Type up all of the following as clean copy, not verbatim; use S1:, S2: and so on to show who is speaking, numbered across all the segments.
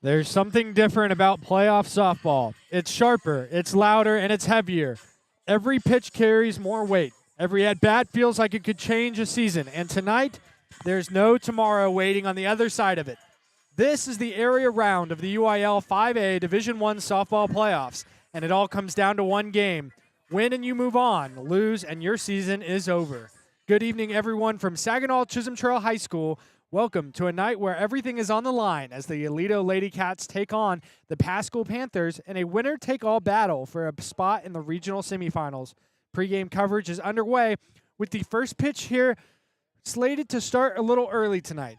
S1: There's something different about playoff softball. It's sharper, it's louder, and it's heavier. Every pitch carries more weight. Every at-bat feels like it could change a season. And tonight, there's no tomorrow waiting on the other side of it. This is the area round of the UIL 5A Division I Softball Playoffs, and it all comes down to one game. Win and you move on. Lose and your season is over. Good evening, everyone from Saginaw Chisholm Trail High School. Welcome to a night where everything is on the line as the Aledo Ladycats take on the Paschal Panthers in a winner-take-all battle for a spot in the Regional Semifinals. Pre-game coverage is underway with the first pitch here slated to start a little early tonight.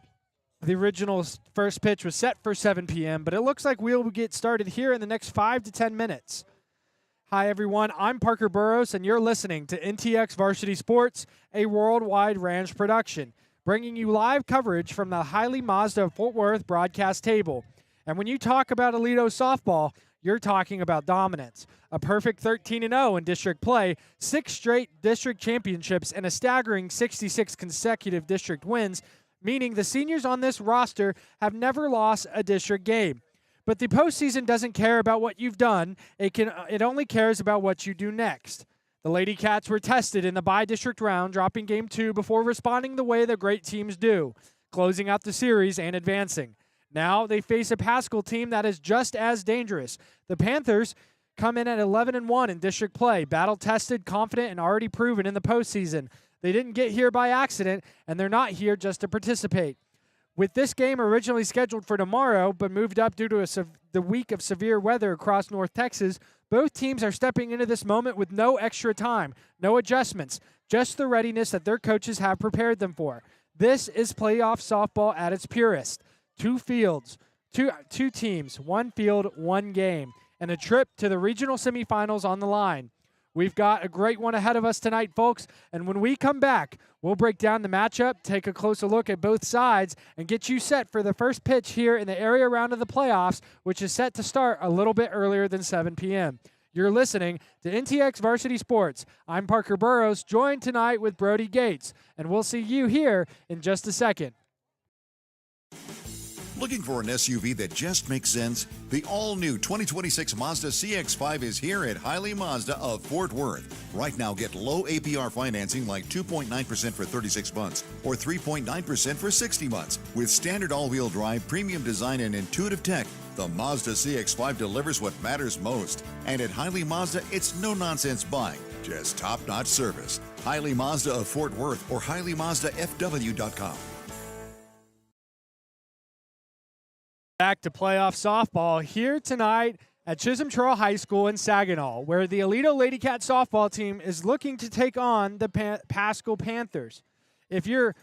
S1: The original first pitch was set for 7 p.m., but it looks like we'll get started here in the next 5 to 10 minutes. Hi, everyone. I'm Parker Burrows, and you're listening to NTX Varsity Sports, a worldwide ranch production, bringing you live coverage from the Highly Mazda Fort Worth broadcast table. And when you talk about Aledo softball, you're talking about dominance. A perfect 13-0 in district play, 6 straight district championships, and a staggering 66 consecutive district wins, meaning the seniors on this roster have never lost a district game. But the postseason doesn't care about what you've done. It only cares about what you do next. The Ladycats were tested in the bi-district round, dropping Game 2 before responding the way the great teams do, closing out the series and advancing. Now they face a Paschal team that is just as dangerous. The Panthers come in at 11-1 in district play, battle-tested, confident, and already proven in the postseason. They didn't get here by accident, and they're not here just to participate. With this game originally scheduled for tomorrow, but moved up due to the week of severe weather across North Texas, both teams are stepping into this moment with no extra time, no adjustments, just the readiness that their coaches have prepared them for. This is playoff softball at its purest. 2 fields, two teams, 1 field, 1 game, and a trip to the regional semifinals on the line. We've got a great one ahead of us tonight, folks, and when we come back, we'll break down the matchup, take a closer look at both sides, and get you set for the first pitch here in the area round of the playoffs, which is set to start a little bit earlier than 7 p.m. You're listening to NTX Varsity Sports. I'm Parker Burrows, joined tonight with Brody Gates, and we'll see you here in just a second.
S2: Looking for an SUV that just makes sense? The all-new 2026 Mazda CX-5 is here at Highly Mazda of Fort Worth. Right now, get low APR financing like 2.9% for 36 months or 3.9% for 60 months. With standard all-wheel drive, premium design, and intuitive tech, the Mazda CX-5 delivers what matters most. And at Highly Mazda, it's no-nonsense buying, just top-notch service. Highly Mazda of Fort Worth or HighlyMazdaFW.com.
S1: Back to playoff softball here tonight at Chisholm Trail High School in Saginaw, where the Aledo Ladycat softball team is looking to take on the Paschal Panthers. If you're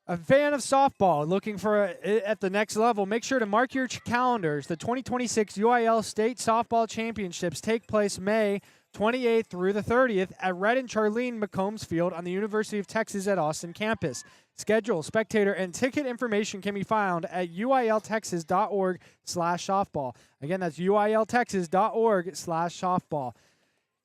S1: a fan of softball looking for it at the next level, make sure to mark your calendars. The 2026 UIL State Softball Championships take place May 28th through the 30th at Red and Charlene McCombs Field on the University of Texas at Austin campus. Schedule, spectator, and ticket information can be found at uiltexas.org/softball. Again, that's uiltexas.org/softball.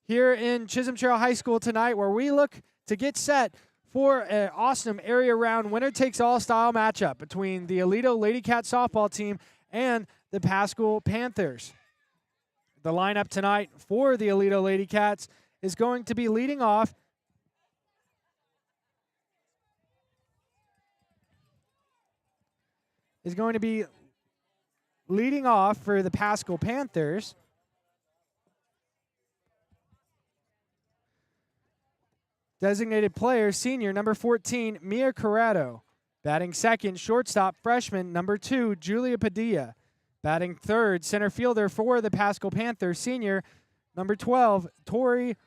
S1: Here in Chisholm Trail High School tonight, where we look to get set for an awesome area round winner-takes-all style matchup between the Aledo Ladycat softball team and the Paschal Panthers. The lineup tonight for the Aledo Ladycats is going to be leading off for the Paschal Panthers. Designated player, senior, number 14, Mia Corrado. Batting second, shortstop, freshman, number 2, Julia Padilla. Batting third, center fielder for the Paschal Panthers, senior, number 12, Tori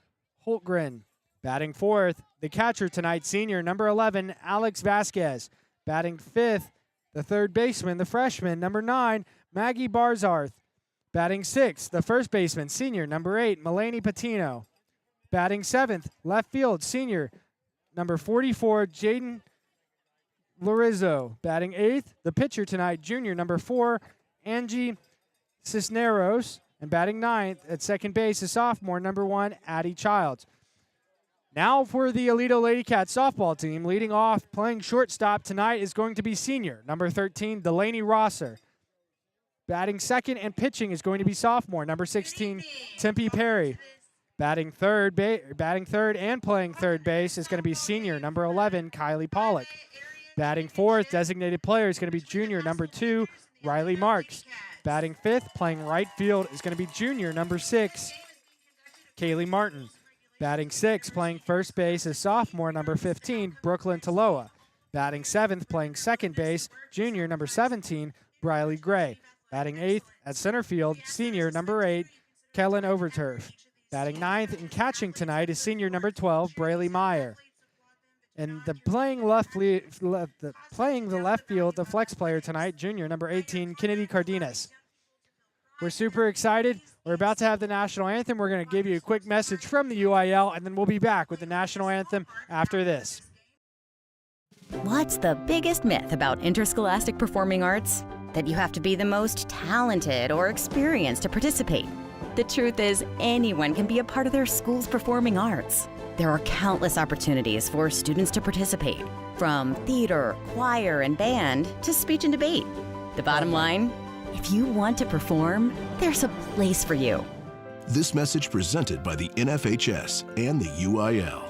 S1: Holtgren. Batting fourth, the catcher tonight, senior, number 11, Alex Vasquez. Batting fifth, the third baseman, the freshman, number 9, Maggie Barzarth. Batting sixth, the first baseman, senior, number 8, Melanie Patino. Batting seventh, left field, senior, number 44, Jaden Lorizzo. Batting eighth, the pitcher tonight, junior, number 4, Angie Cisneros. And batting ninth at second base, a sophomore, number 1, Addie Childs. Now for the Aledo Ladycats softball team, leading off playing shortstop tonight is going to be senior, number 13, Delaney Rosser. Batting second and pitching is going to be sophomore, number 16, Tempe Perry. Batting third and playing third base is going to be senior, number 11, Kylie Pollock. Batting fourth, designated player, is going to be junior, number 2, Riley Marks. Batting fifth, playing right field, is going to be junior, number 6, Kaylee Martin. Batting sixth, playing first base, is sophomore, number 15, Brooklyn Taloa. Batting seventh, playing second base, junior, number 17, Briley Gray. Batting eighth at center field, senior, number 8, Kellen Overturf. Batting ninth and catching tonight is senior, number 12, Braylee Meyer. And playing the left field, the flex player tonight, junior, number 18, Kennedy Cardenas. We're super excited. We're about to have the national anthem. We're going to give you a quick message from the UIL, and then we'll be back with the national anthem after this.
S3: What's the biggest myth about interscholastic performing arts? That you have to be the most talented or experienced to participate. The truth is, anyone can be a part of their school's performing arts. There are countless opportunities for students to participate, from theater, choir, and band to speech and debate. The bottom line, if you want to perform, there's a place for you.
S4: This message presented by the NFHS and the UIL.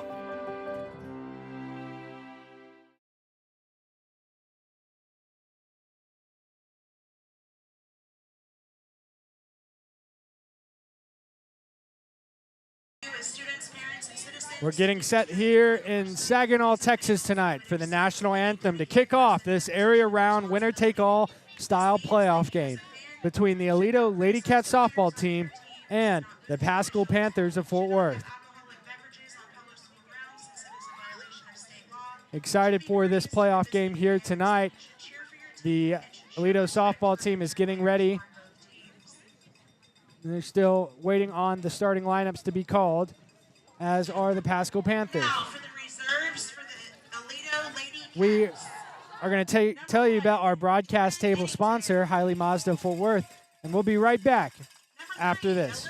S1: We're getting set here in Saginaw, Texas tonight for the national anthem to kick off this area round winner-take-all style playoff game between the Aledo Ladycats softball team and the Paschal Panthers of Fort Worth. Excited for this playoff game here tonight. The Aledo softball team is getting ready. They're still waiting on the starting lineups to be called, as are the Paschal Panthers.
S5: Now for the reserves for the Aledo Ladycats.
S1: We are going to tell you about our broadcast table sponsor, Highly Mazda Fort Worth, and we'll be right back after this.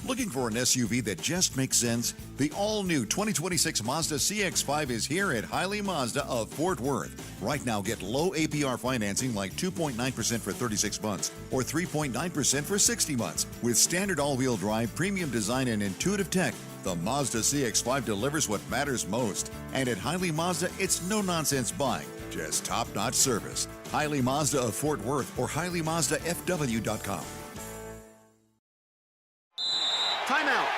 S2: Looking for an SUV that just makes sense? The all-new 2026 Mazda CX-5 is here at Highly Mazda of Fort Worth. Right now, get low APR financing like 2.9% for 36 months or 3.9% for 60 months. With standard all-wheel drive, premium design, and intuitive tech, the Mazda CX-5 delivers what matters most. And at Highly Mazda, it's no-nonsense buying, just top-notch service. Highly Mazda of Fort Worth or HighlyMazdaFW.com.
S6: Timeout.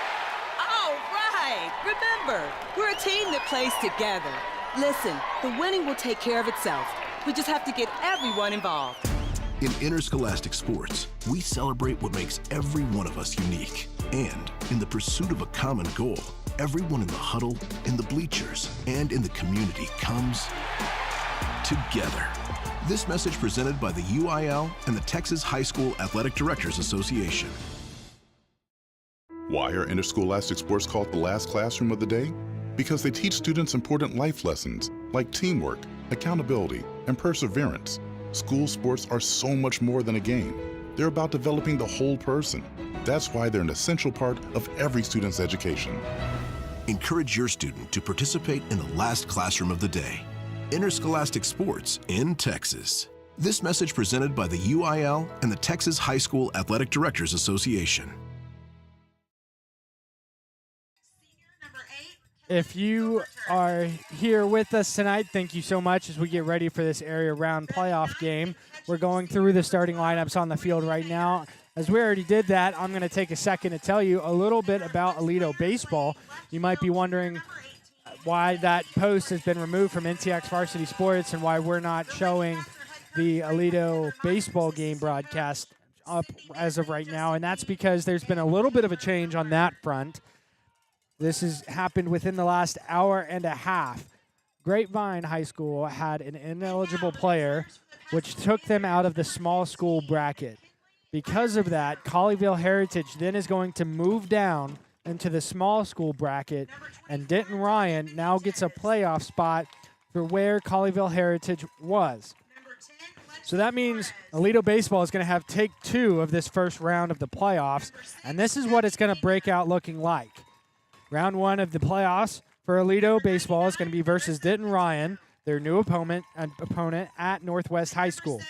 S7: All right. Remember, we're a team that plays together. Listen, the winning will take care of itself. We just have to get everyone involved.
S4: In interscholastic sports, we celebrate what makes every one of us unique. And in the pursuit of a common goal, everyone in the huddle, in the bleachers, and in the community comes together. This message presented by the UIL and the Texas High School Athletic Directors Association.
S8: Why are interscholastic sports called the last classroom of the day? Because they teach students important life lessons like teamwork, accountability, and perseverance. School sports are so much more than a game. They're about developing the whole person. That's why they're an essential part of every student's education.
S4: Encourage your student to participate in the last classroom of the day. Interscholastic sports in Texas. This message presented by the UIL and the Texas High School Athletic Directors Association.
S1: If you are here with us tonight, thank you so much as we get ready for this area round playoff game. We're going through the starting lineups on the field right now. As we already did that, I'm going to take a second to tell you a little bit about Aledo baseball. You might be wondering why that post has been removed from NTX Varsity Sports and why we're not showing the Aledo baseball game broadcast up as of right now, and that's because there's been a little bit of a change on that front. This has happened within the last hour and a half. Grapevine High School had an ineligible player, which took them out of the small school bracket. Because of that, Colleyville Heritage then is going to move down into the small school bracket, and Denton Ryan now gets a playoff spot for where Colleyville Heritage was. So that means Aledo baseball is going to have take 2 of this first round of the playoffs, and this is what it's going to break out looking like. Round 1 of the playoffs for Aledo baseball is going to be versus Denton Ryan, their new opponent at Northwest High School.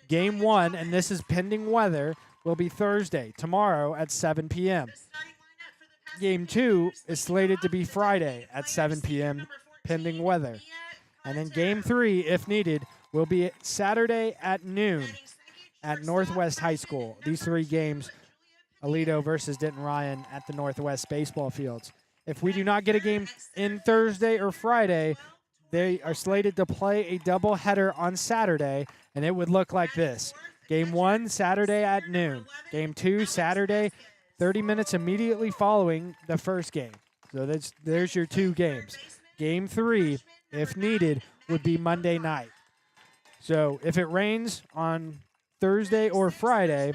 S1: Game 1, and this is pending weather, will be Thursday, tomorrow at 7 p.m. Game 2 is slated to be Friday at 7 p.m., pending weather. And then Game 3, if needed, will be Saturday at noon at Northwest High School. These 3 games, Aledo versus Denton Ryan at the Northwest baseball fields. If we do not get a game in Thursday or Friday, they are slated to play a doubleheader on Saturday, and it would look like this. Game 1, Saturday at noon. Game 2, Saturday, 30 minutes immediately following the first game. So there's your 2 games. Game 3, if needed, would be Monday night. So if it rains on Thursday or Friday,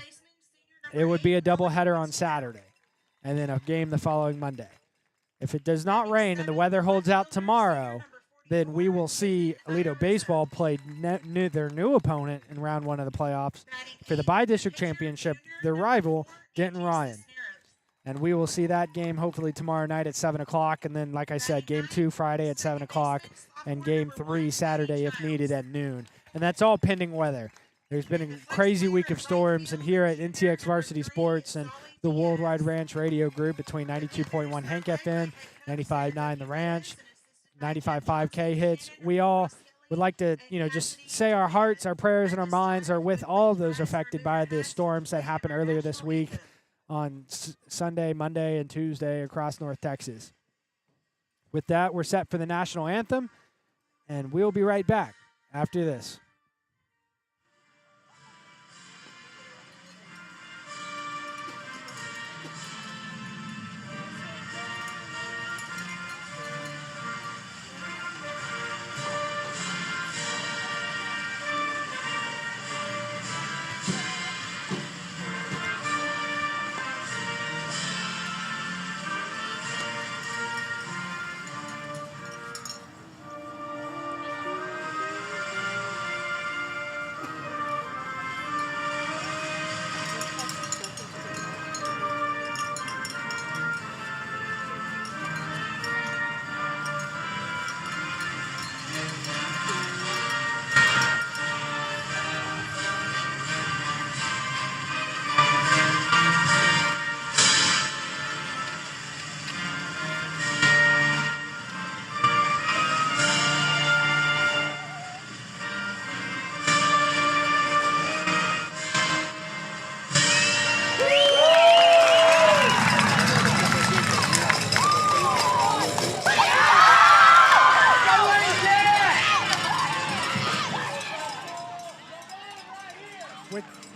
S1: it would be a doubleheader on Saturday, and then a game the following Monday. If it does not rain and the weather holds out tomorrow, then we will see Aledo baseball play their new opponent in round 1 of the playoffs for the bi-district championship, their rival, Denton Ryan. And we will see that game hopefully tomorrow night at 7 o'clock. And then, like I said, Game 2 Friday at 7 o'clock and Game 3 Saturday if needed at noon. And that's all pending weather. There's been a crazy week of storms, and here at NTX Varsity Sports and the Worldwide Ranch Radio Group between 92.1 Hank FM, 95.9 The Ranch, 95.5 K Hits, we all would like to, just say our hearts, our prayers, and our minds are with all those affected by the storms that happened earlier this week on Sunday, Monday, and Tuesday across North Texas. With that, we're set for the national anthem, and we'll be right back after this.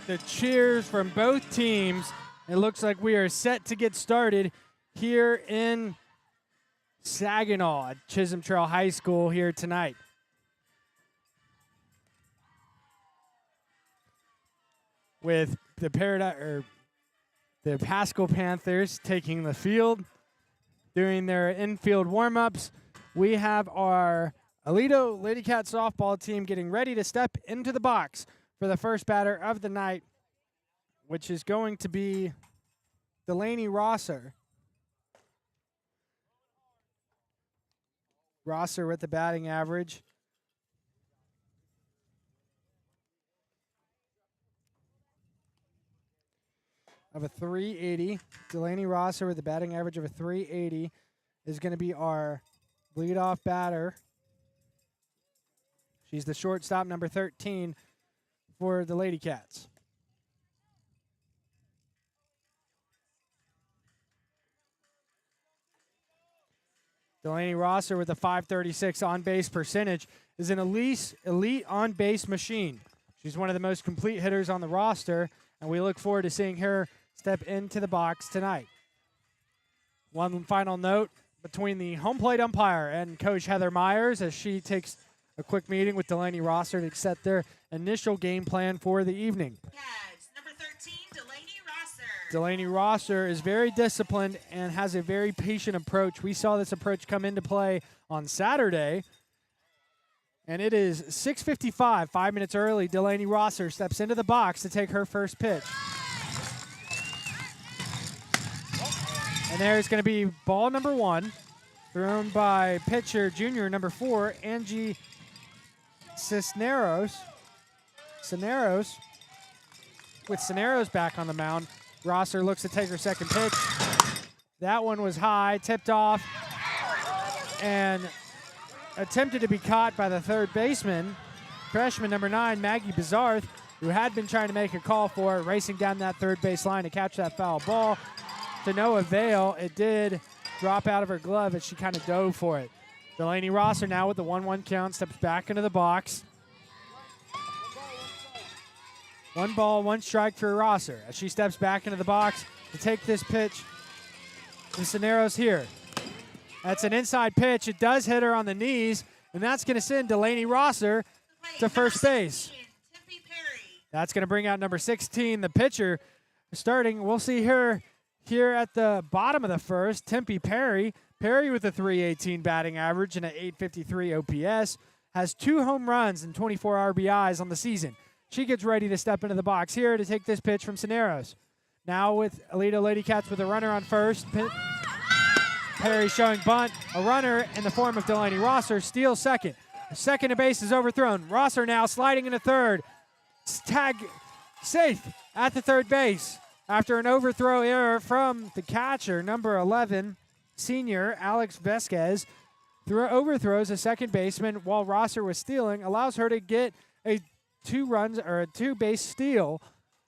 S1: The cheers from both teams. It looks like we are set to get started here in Saginaw at Chisholm Trail High School here tonight. With the Paschal Panthers taking the field, doing their infield warm-ups. We have our Aledo Ladycats softball team getting ready to step into the box for the first batter of the night, which is going to be Delaney Rosser. Rosser with the batting average of a 380. Delaney Rosser with the batting average of a 380 is going to be our leadoff batter. She's the shortstop, number 13, for the Ladycats. Delaney Rosser with a 536 on-base percentage is an elite on-base machine. She's one of the most complete hitters on the roster, and we look forward to seeing her step into the box tonight. One final note between the home plate umpire and Coach Heather Myers as she takes a quick meeting with Delaney Rosser to set their initial game plan for the evening.
S5: Number 13, Delaney Rosser.
S1: Delaney Rosser is very disciplined and has a very patient approach. We saw this approach come into play on Saturday, and it is 6:55, 5 minutes early. Delaney Rosser steps into the box to take her first pitch. And there's going to be ball number 1, thrown by pitcher junior number 4, Angie Cisneros. Cisneros. With Cisneros back on the mound, Rosser looks to take her second pitch. That one was high, tipped off, and attempted to be caught by the third baseman, freshman number 9, Maggie Bizarth, who had been trying to make a call for it, racing down that third base line to catch that foul ball. To no avail, it did drop out of her glove as she kind of dove for it. Delaney Rosser now with the 1-1 count, steps back into the box. 1 ball, 1 strike for Rosser as she steps back into the box to take this pitch. And Cisneros here. That's an inside pitch. It does hit her on the knees, and that's going to send Delaney Rosser to first base. That's going to bring out number 16, the pitcher, starting. We'll see her here at the bottom of the first, Tempe Perry. Perry with a .318 batting average and an .853 OPS, has 2 home runs and 24 RBIs on the season. She gets ready to step into the box here to take this pitch from Cisneros. Now with Aledo Ladycats with a runner on first. Perry showing bunt. A runner in the form of Delaney Rosser steals second. Second base is overthrown. Rosser now sliding into third. Tag safe at the third base after an overthrow error from the catcher, number 11, senior Alex Vesquez. Overthrows a second baseman while Rosser was stealing, allows her to get a 2-base steal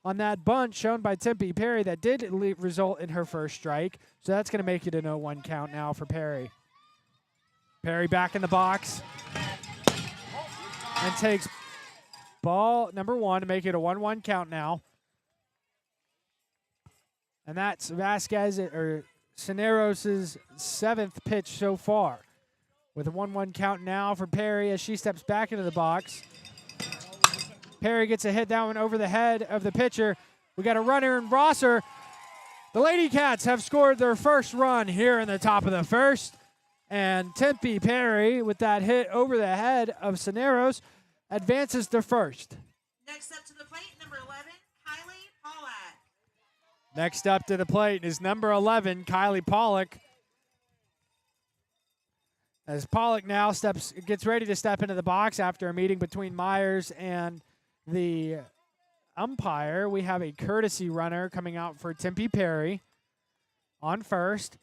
S1: on that bunt shown by Tempe Perry that did result in her first strike. So that's going to make it a 0-1 count now for Perry. Perry back in the box and takes ball number 1 to make it a 1-1 count now. And that's Vasquez or Cisneros' 7th pitch so far. With a 1-1 count now for Perry as she steps back into the box. Perry gets a hit, that one over the head of the pitcher. We got a runner in Rosser. The Ladycats have scored their first run here in the top of the first. And Tempe Perry, with that hit over the head of Cisneros, advances to first.
S5: Next up to the plate, number 11, Kylie Pollack.
S1: Next up to the plate is number 11, Kylie Pollock. As Pollock now gets ready to step into the box after a meeting between Myers and the umpire, we have a courtesy runner coming out for Tempe Perry on first.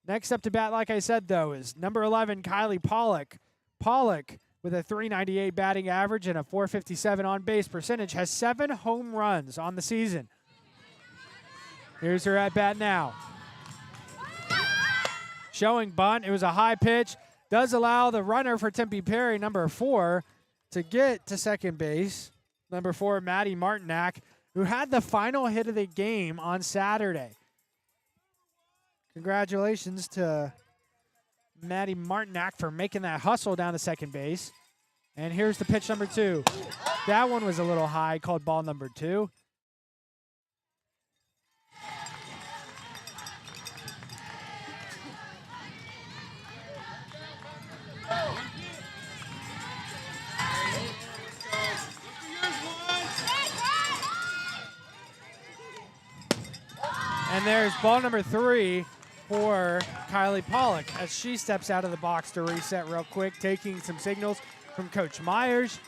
S1: Next up to bat, like I said, though, is number 11, Kylie Pollock. Pollock, with a .398 batting average and a .457 on-base percentage, has 7 home runs on the season. Here's her at bat now. Showing bunt. It was a high pitch. Does allow the runner for Tempe Perry, number 4, to get to second base. Number 4, Maddie Martinack, who had the final hit of the game on Saturday. Congratulations to Maddie Martinack for making that hustle down to second base. And here's the pitch number 2. That one was a little high, called ball number 2. And there's ball number 3 for Kylie Pollock as she steps out of the box to reset real quick, taking some signals from Coach Myers.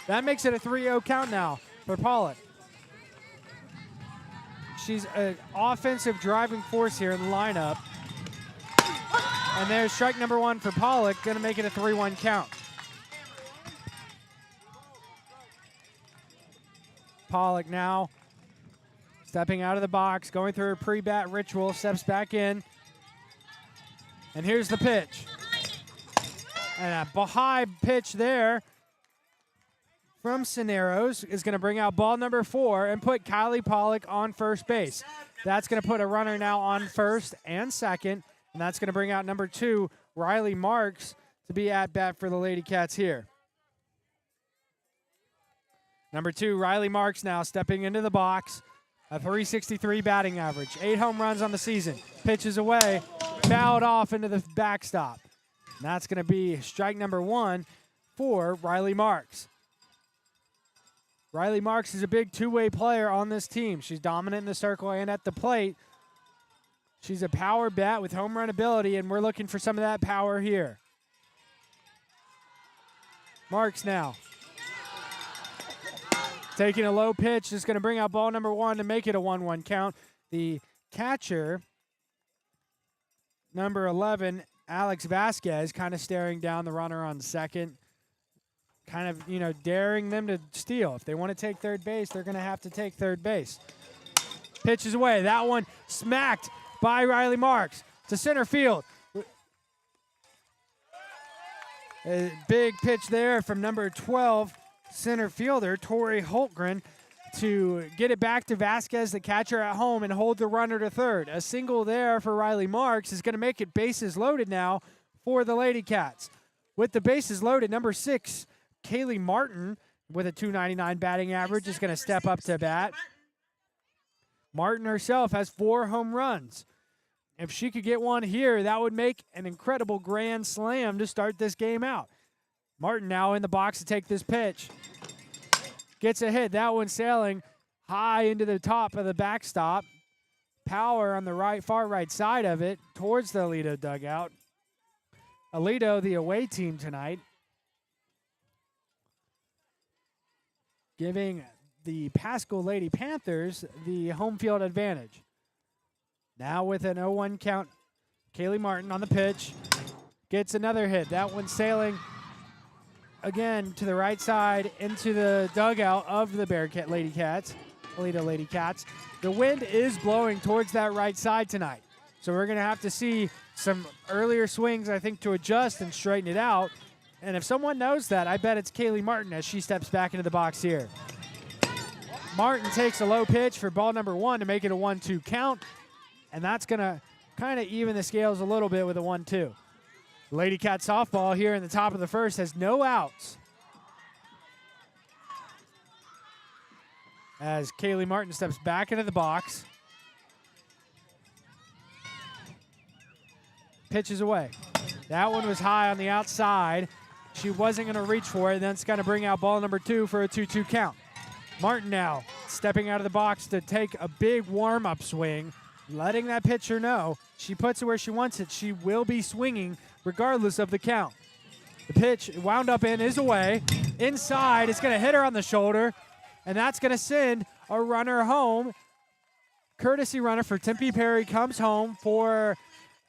S1: That makes it a 3-0 count now for Pollock. She's an offensive driving force here in the lineup. And there's strike number 1 for Pollock, going to make it a 3-1 count. Pollock now stepping out of the box, going through her pre-bat ritual, steps back in. And here's the pitch. And a high pitch there from Cisneros is going to bring out ball number 4 and put Kylie Pollock on first base. That's going to put a runner now on first and second. And that's going to bring out number 2, Riley Marks, to be at bat for the Ladycats here. Number 2, Riley Marks now stepping into the box. A .363 batting average. 8 home runs on the season. Pitches away. Fouled off into the backstop. And that's going to be strike number 1 for Riley Marks. Riley Marks is a big two-way player on this team. She's dominant in the circle and at the plate. She's a power bat with home run ability, and we're looking for some of that power here. Marks now. taking a low pitch is going to bring out ball number 1 to make it a 1-1 count. The catcher, number 11, Alex Vasquez, kind of staring down the runner on second, kind of, daring them to steal. If they want to take third base, they're going to have to take third base. Pitch is away. That one smacked by Riley Marks to center field. A big pitch there from number 12, center fielder Torrey Holtgren, to get it back to Vasquez, the catcher at home, and hold the runner to third. A single there for Riley Marks is going to make it bases loaded now for the Ladycats. With the bases loaded, number 6, Kaylee Martin, with a .299 batting average, is going to step up to bat. Martin herself has 4 home runs. If she could get one here, that would make an incredible grand slam to start this game out. Martin now in the box to take this pitch. Gets a hit. That one sailing high into the top of the backstop. Power on the far right side of it towards the Aledo dugout. Aledo, the away team tonight, giving the Paschal Lady Panthers the home field advantage. Now with an 0-1 count, Kaylee Martin on the pitch. Gets another hit. That one sailing again to the right side into the dugout of the Ladycats, Aledo Ladycats. The wind is blowing towards that right side tonight. So we're going to have to see some earlier swings, I think, to adjust and straighten it out. And if someone knows that, I bet it's Kaylee Martin as she steps back into the box here. Martin takes a low pitch for ball number 1 to make it a 1-2 count. And that's going to kind of even the scales a little bit with a 1-2. Ladycat softball here in the top of the first has no outs. As Kaylee Martin steps back into the box. Pitches away. That one was high on the outside. She wasn't going to reach for it. Then it's going to bring out ball number 2 for a 2-2 count. Martin now stepping out of the box to take a big warm-up swing, letting that pitcher know she puts it where she wants it. She will be swinging regardless of the count. The pitch wound up in is away. Inside, it's going to hit her on the shoulder, and that's going to send a runner home. Courtesy runner for Tempe Perry comes home for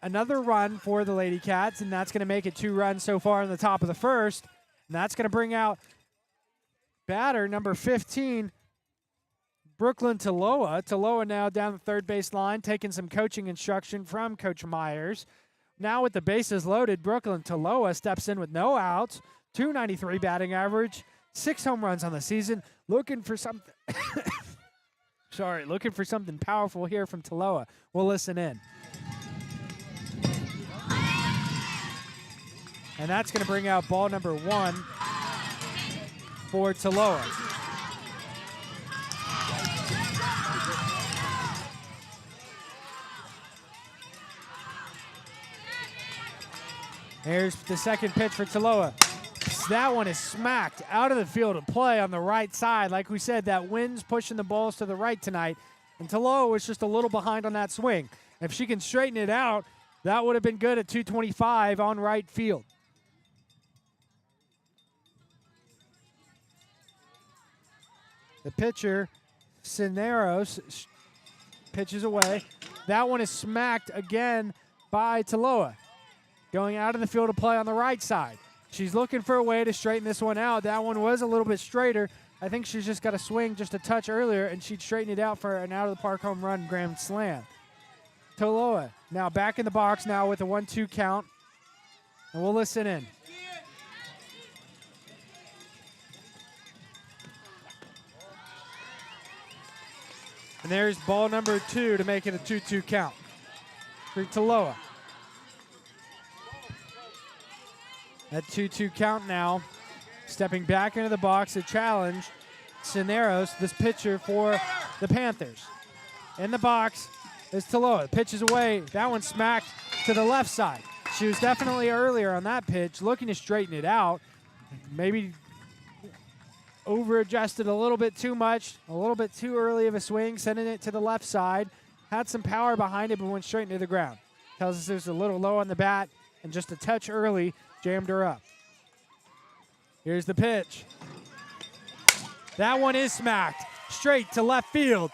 S1: another run for the Ladycats, and that's going to make it 2 runs so far in the top of the first. And that's going to bring out batter number 15, Brooklyn Taloa. Taloa now down the third base line, taking some coaching instruction from Coach Myers. Now with the bases loaded, Brooklyn Taloa steps in with no outs, .293 batting average, 6 home runs on the season, looking for something. Looking for something powerful here from Taloa. We'll listen in. And that's going to bring out ball number 1 for Taloa. Here's the second pitch for Taloa. That one is smacked out of the field of play on the right side. Like we said, that wind's pushing the balls to the right tonight. And Taloa was just a little behind on that swing. If she can straighten it out, that would have been good at 225 on right field. The pitcher, Cineros, pitches away. That one is smacked again by Taloa. Going out of the field of play on the right side. She's looking for a way to straighten this one out. That one was a little bit straighter. I think she's just got to swing just a touch earlier, and she'd straighten it out for an out-of-the-park home run grand slam. Taloa now back in the box now with a 1-2 count. And we'll listen in. And there's ball number 2 to make it a 2-2 count for Taloa. That 2-2 count now. Stepping back into the box to challenge Cineros, this pitcher for the Panthers. In the box is Taloa. The pitch is away. That one smacked to the left side. She was definitely earlier on that pitch looking to straighten it out. Maybe over-adjusted a little bit too much, a little bit too early of a swing, sending it to the left side. Had some power behind it, but went straight into the ground. Tells us it was a little low on the bat, and just a touch early jammed her up. Here's the pitch. That one is smacked straight to left field.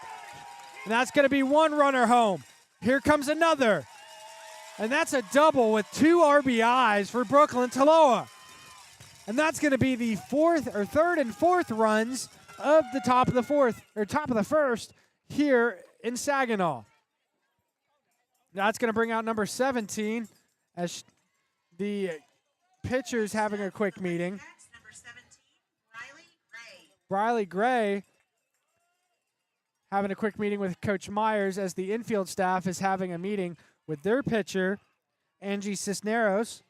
S1: And that's going to be one runner home. Here comes another. And that's a double with 2 RBIs for Brooklyn Taloa. And that's going to be the third and fourth runs of the top of the first here in Saginaw. That's going to bring out number 17 as the pitcher's having a quick meeting.
S5: Number 17, Riley Gray.
S1: Riley Gray having a quick meeting with Coach Myers as the infield staff is having a meeting with their pitcher, Angie Cisneros.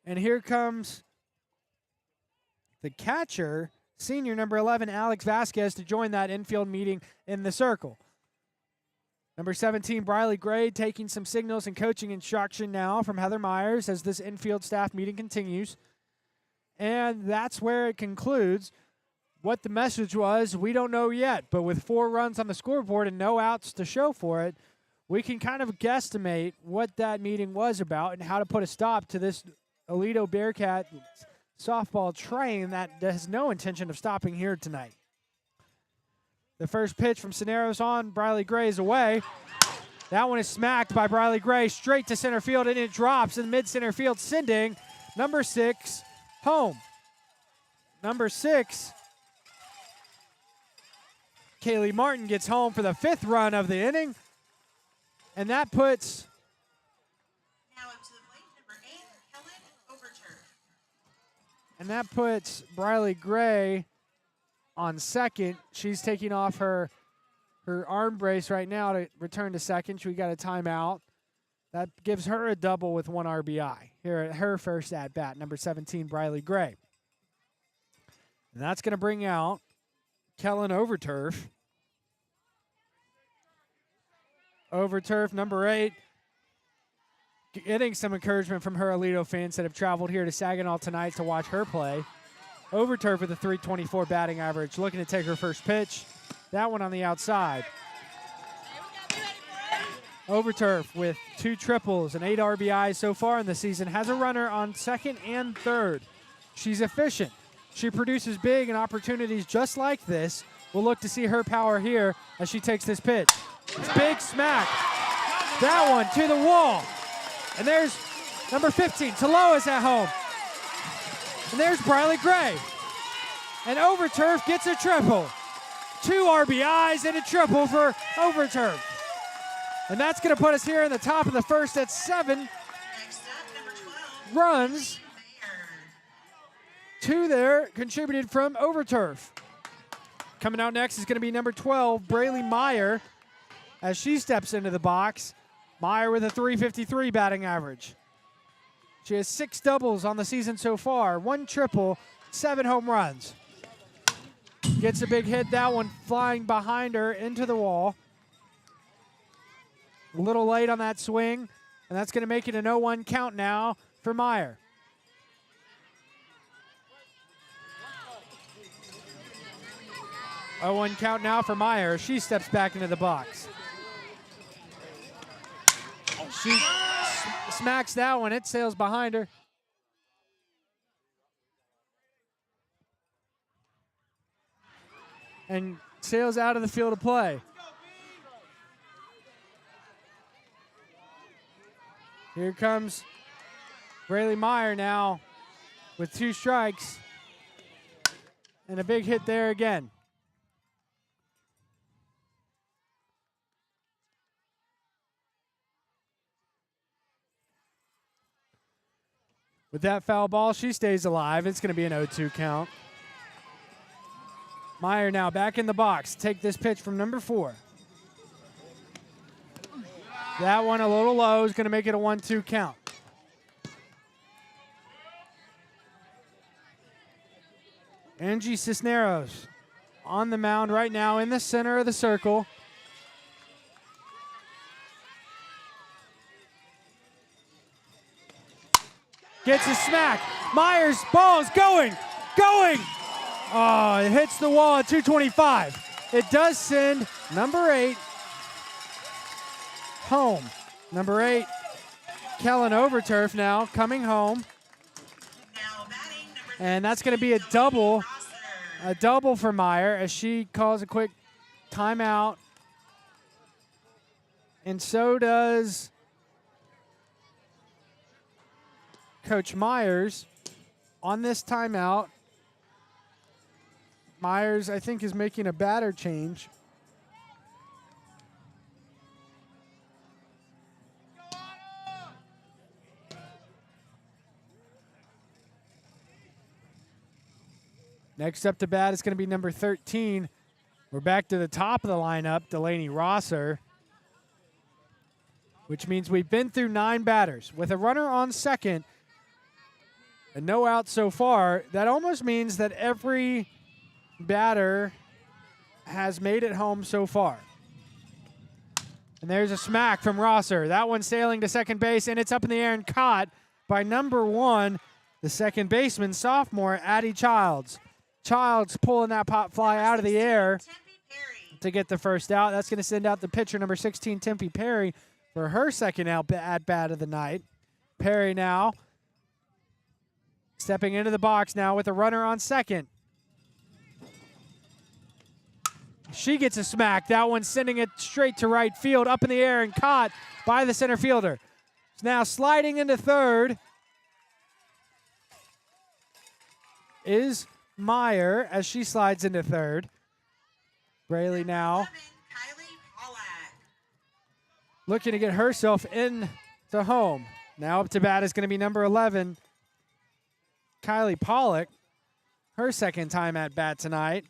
S1: And here comes the catcher, senior number 11, Alex Vasquez, to join that infield meeting in the circle. Number 17, Riley Gray, taking some signals and coaching instruction now from Heather Myers as this infield staff meeting continues. And that's where it concludes. What the message was, we don't know yet. But with 4 runs on the scoreboard and no outs to show for it, we can kind of guesstimate what that meeting was about and how to put a stop to this Aledo Bearcat softball train that has no intention of stopping here tonight. The first pitch from Cisneros on Riley Gray is away. That one is smacked by Riley Gray straight to center field, and it drops in mid-center field, sending number 6 home. Number 6, Kaylee Martin gets home for the 5th run of the inning, and that puts
S5: Now up to the plate, number 8, Helen Overturf.
S1: Riley Gray on second. She's taking off her arm brace right now to return to second. She got a timeout. That gives her a double with 1 RBI here at her first at-bat, number 17, Riley Gray. And that's going to bring out Kellen Overturf. Overturf, number 8, getting some encouragement from her Aledo fans that have traveled here to Saginaw tonight to watch her play. Overturf with a .324 batting average, looking to take her first pitch. That one on the outside. Overturf with 2 triples and 8 RBIs so far in the season, has a runner on second and third. She's efficient. She produces big and opportunities just like this. We'll look to see her power here as she takes this pitch. It's big smack. That one to the wall. And there's number 15, Taloa's at home. And there's Riley Gray. And Overturf gets a triple. 2 RBIs and a triple for Overturf. And that's going to put us here in the top of the first at 7
S5: Next up, number 12,
S1: runs.
S5: Mayer.
S1: 2 there contributed from Overturf. Coming out next is going to be number 12, Braylee Meyer, as she steps into the box. Meyer with a .353 batting average. She has 6 doubles on the season so far, 1 triple, 7 home runs. Gets a big hit, that one flying behind her into the wall. A little late on that swing, and that's going to make it an 0-1 count now for Meyer. A 0-1 count now for Meyer. She steps back into the box. She smacks that one. It sails behind her. And sails out of the field of play. Here comes Braylee Meyer now with 2 strikes. And a big hit there again. With that foul ball, she stays alive. It's going to be an 0-2 count. Meyer now back in the box. Take this pitch from number 4. That one a little low is going to make it a 1-2 count. Angie Cisneros on the mound right now in the center of the circle. Gets a smack. Myers' ball is going. Oh, it hits the wall at 225. It does send number 8 home. Number 8, Kellen Overturf now coming home.
S5: Now batting, number
S1: And that's going to be a double a double for Meyer as she calls a quick timeout. And so does Coach Myers on this timeout. Myers, I think, is making a batter change. Next up to bat is going to be number 13. We're back to the top of the lineup, Delaney Rosser, which means we've been through 9 batters. With a runner on second and no outs so far, that almost means that every batter has made it home so far. And there's a smack from Rosser. That one sailing to second base, and it's up in the air and caught by number 1, the second baseman, sophomore Addie Childs. Childs pulling that pop fly out of the air to get the first out. That's going to send out the pitcher, number 16, Tempe Perry, for her second at-bat of the night. Perry now stepping into the box now with a runner on second. She gets a smack. That one sending it straight to right field, up in the air and caught by the center fielder. Now sliding into third is Meyer as she slides into third. Braley now looking to get herself into home. Now up to bat is going to be number 11, Kylie Pollock. Her second time at bat tonight.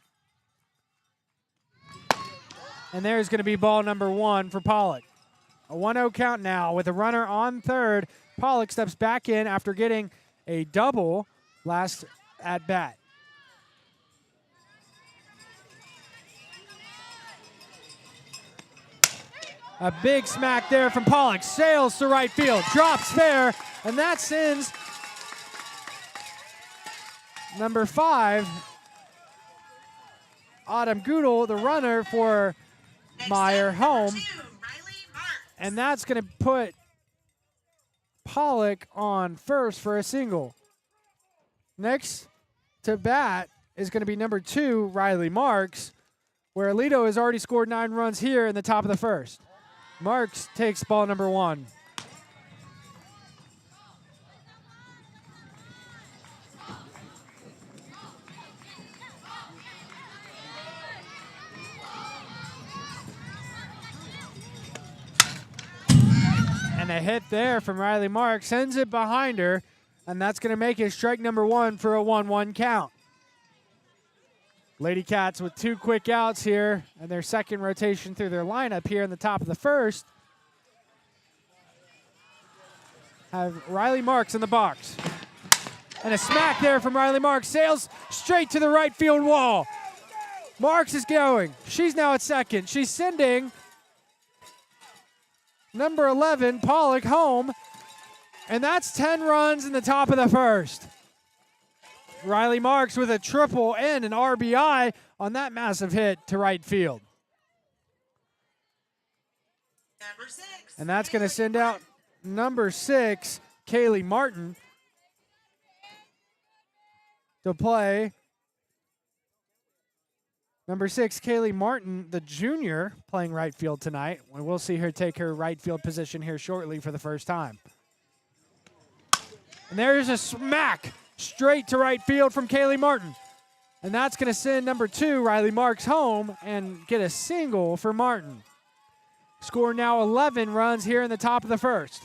S1: And there's going to be ball number 1 for Pollock. A 1-0 count now with a runner on third. Pollock steps back in after getting a double last at bat. A big smack there from Pollock. Sails to right field, drops fair, and that sends number 5, Autumn Goodall, the runner for Meyer, home. And that's going to put Pollock on first for a single. Next to bat is going to be number 2, Riley Marks, where Aledo has already scored 9 runs here in the top of the first. Marks takes ball number 1. And a hit there from Riley Marks sends it behind her, and that's going to make it strike number 1 for a 1-1 count. Ladycats with 2 quick outs here and their second rotation through their lineup here in the top of the first have Riley Marks in the box. And a smack there from Riley Marks, sails straight to the right field wall. Marks is going. She's now at second. She's sending number 11, Pollock, home. And that's 10 runs in the top of the first. Riley Marks with a triple and an RBI on that massive hit to right field.
S5: Number 6.
S1: And that's going to send out number 6, Kaylee Martin, to play. Number 6, Kaylee Martin, the junior, playing right field tonight. We'll see her take her right field position here shortly for the first time. And there's a smack straight to right field from Kaylee Martin. And that's going to send number 2, Riley Marks, home and get a single for Martin. Score now 11 runs here in the top of the first.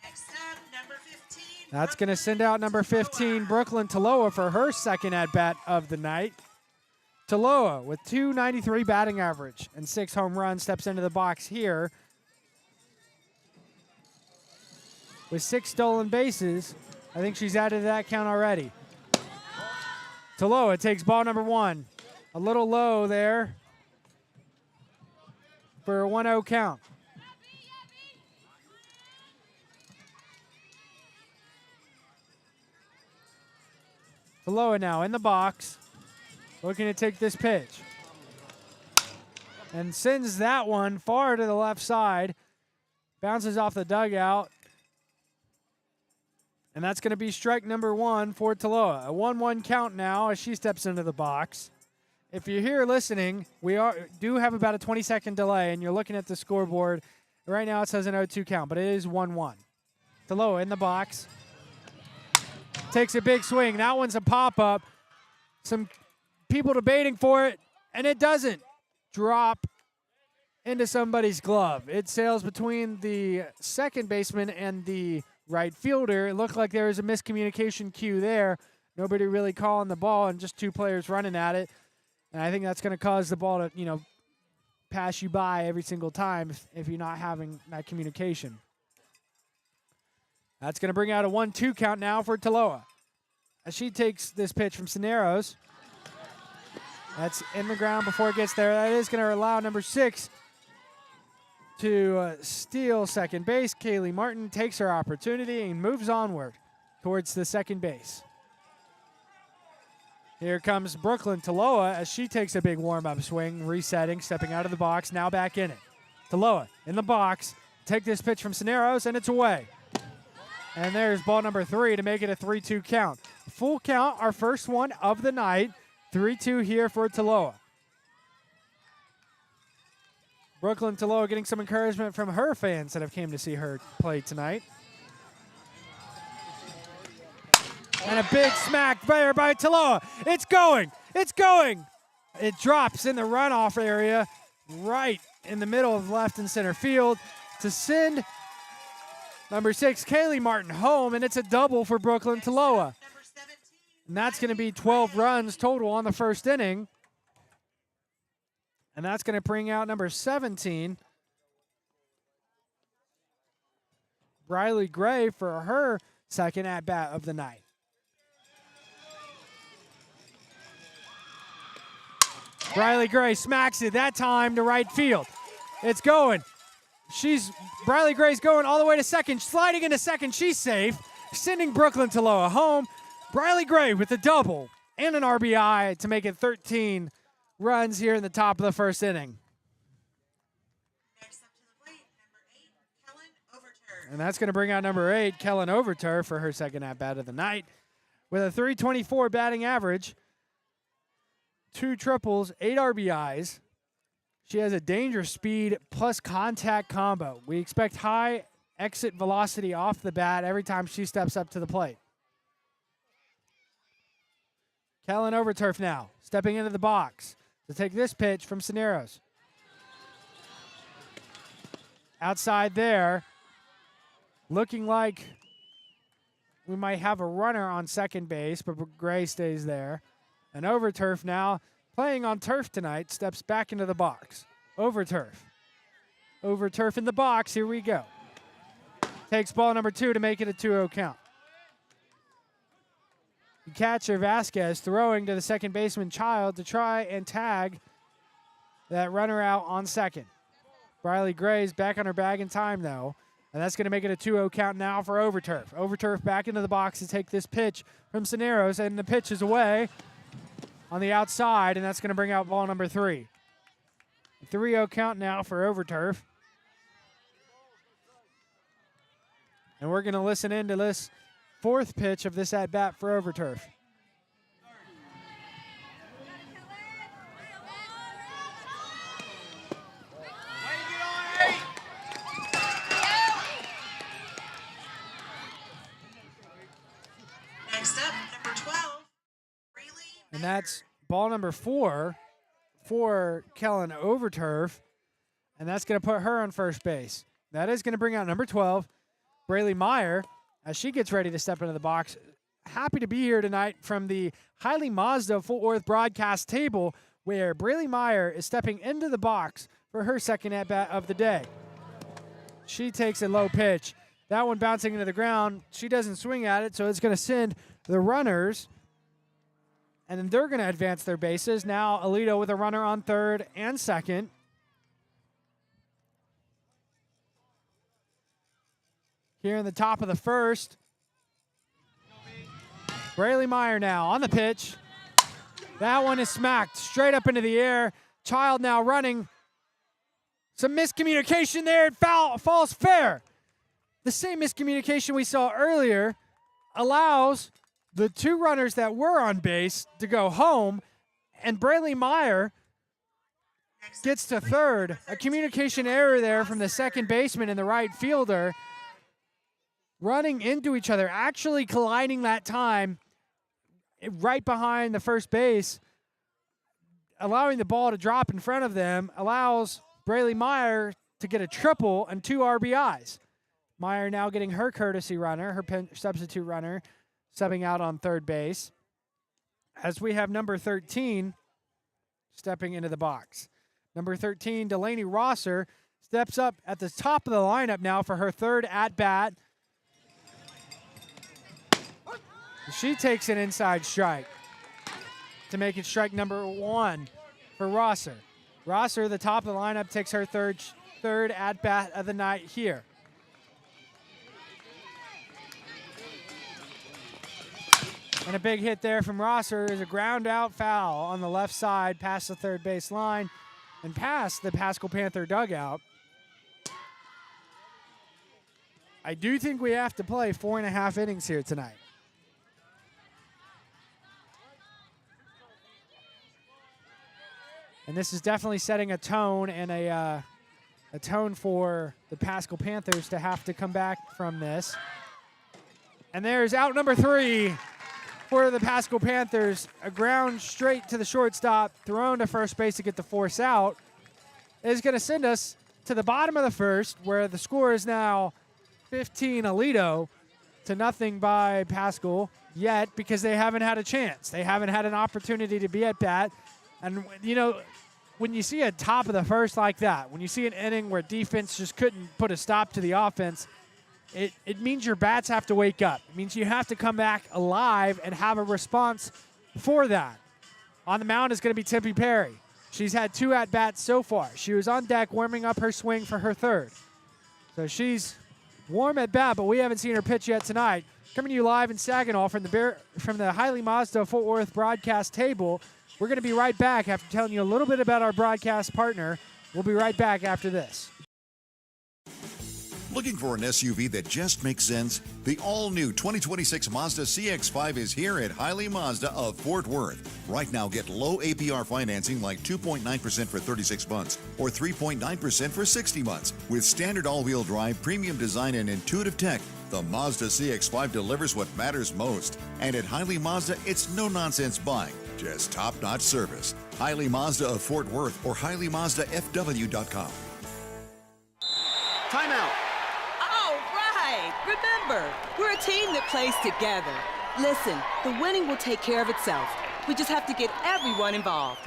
S5: Next up, number 15.
S1: That's going to send out number 15, Brooklyn Taloa, for her second at-bat of the night. Taloa with .293 batting average and 6 home runs steps into the box here with 6 stolen bases. I think she's added to that count already. Taloa takes ball number 1. A little low there for a 1-0 count. Taloa now in the box, looking to take this pitch. And sends that one far to the left side. Bounces off the dugout. And that's going to be strike number 1 for Taloa. A 1-1 count now as she steps into the box. if you're here listening, we do have about a 20-second delay, and you're looking at the scoreboard. Right now it says an 0-2 count, but it is 1-1. Taloa in the box. Takes a big swing. That one's a pop-up. Some people debating for it, and it doesn't drop into somebody's glove. It sails between the second baseman and the right fielder. It looked like there was a miscommunication cue there. Nobody really calling the ball and just two players running at it. And I think that's going to cause the ball to, pass you by every single time if you're not having that communication. That's going to bring out a 1-2 count now for Taloa. As she takes this pitch from Cisneros. That's in the ground before it gets there. That is going to allow number 6 to steal second base. Kaylee Martin takes her opportunity and moves onward towards the second base. Here comes Brooklyn Taloa as she takes a big warm-up swing, resetting, stepping out of the box, now back in it. Taloa in the box, take this pitch from Cisneros, and it's away. And there's ball number 3 to make it a 3-2 count. Full count, our first one of the night. 3-2 here for Taloa. Brooklyn Taloa getting some encouragement from her fans that have came to see her play tonight. And a big smack there by Taloa. It's going. It's going. It drops in the runoff area right in the middle of left and center field to send number 6, Kaylee Martin, home, and it's a double for Brooklyn Taloa. And that's going to be 12 runs total on the first inning. And that's going to bring out number 17, Briley Gray, for her second at-bat of the night. Briley Gray smacks it that time to right field. It's going. Briley Gray's going all the way to second, sliding into second. She's safe, sending Brooklyn Taloa home. Briley Gray with a double and an RBI to make it 13 runs here in the top of the first inning.
S5: Next up to the plate, number 8, Kellen Overturf.
S1: And that's going to bring out number 8, Kellen Overturf, for her second at-bat of the night. With a .324 batting average, 2 triples, 8 RBIs. She has a dangerous speed plus contact combo. We expect high exit velocity off the bat every time she steps up to the plate. Kellen Overturf now, stepping into the box to take this pitch from Cisneros. Outside there, looking like we might have a runner on second base, but Gray stays there. And Overturf now, playing on turf tonight, steps back into the box. Overturf. Overturf in the box. Here we go. Takes ball number 2 to make it a 2-0 count. The catcher, Vasquez, throwing to the second baseman, Child, to try and tag that runner out on second. Briley Gray's back on her bag in time, though. And that's going to make it a 2-0 count now for Overturf. Overturf back into the box to take this pitch from Cisneros, and the pitch is away on the outside, and that's going to bring out ball number 3. 3-0 count now for Overturf. And we're going to listen into this 4th pitch of this at-bat for Overturf.
S5: Next up, number 12, Freely.
S1: And that's ball number 4 for Kellen Overturf, and that's going to put her on first base. That is going to bring out number 12, Braylee Meyer, as she gets ready to step into the box. Happy to be here tonight from the Highly Mazda Fort Worth broadcast table, where Braylee Meyer is stepping into the box for her second at-bat of the day. She takes a low pitch. That one bouncing into the ground. She doesn't swing at it, so it's going to send the runners, and then they're going to advance their bases. Now Aledo with a runner on third and second. Here in the top of the first. Braylee Meyer now on the pitch. That one is smacked straight up into the air. Child now running. Some miscommunication there. It falls fair. The same miscommunication we saw earlier allows the 2 runners that were on base to go home, And Braylee Meyer gets to third. A communication error there from the second baseman and the right fielder, running into each other, actually colliding that time right behind the first base, allowing the ball to drop in front of them, allows Braylee Meyer to get a triple and 2 RBIs. Meyer now getting her courtesy runner, her substitute runner, subbing out on third base, as we have number 13 stepping into the box. Number 13, Delaney Rosser, steps up at the top of the lineup now for her third at-bat. She takes an inside strike to make it strike number 1 for Rosser. Rosser, the top of the lineup, takes her third at-bat of the night here. And a big hit there from Rosser is a ground-out foul on the left side past the third base line and past the Paschal Panther dugout. I do think we have to play 4.5 innings here tonight. And this is definitely setting a tone and a tone for the Paschal Panthers to have to come back from this. And there's out number 3 for the Paschal Panthers. A ground straight to the shortstop, thrown to first base to get the force out, is going to send us to the bottom of the first, where the score is now 15 Aledo to nothing by Paschal yet, because they haven't had a chance. They haven't had an opportunity to be at bat. And, you know, when you see a top of the first like that, when you see an inning where defense just couldn't put a stop to the offense, it means your bats have to wake up. It means you have to come back alive and have a response for that. On the mound is going to be Tempe Perry. She's had 2 at-bats so far. She was on deck warming up her swing for her third. So she's warm at bat, but we haven't seen her pitch yet tonight. Coming to you live in Saginaw from the Highly Mazda Fort Worth broadcast table. We're going to be right back after telling you a little bit about our broadcast partner. We'll be right back after this.
S2: Looking for an SUV that just makes sense? The all-new 2026 Mazda CX-5 is here at Highly Mazda of Fort Worth. Right now, get low APR financing like 2.9% for 36 months or 3.9% for 60 months. With standard all-wheel drive, premium design, and intuitive tech, the Mazda CX-5 delivers what matters most. And at Highly Mazda, it's no-nonsense buying, just top-notch service. Highly Mazda of Fort Worth or HighlyMazdaFW.com.
S6: Timeout.
S7: Remember, we're a team that plays together. Listen, the winning will take care of itself. We just have to get everyone involved.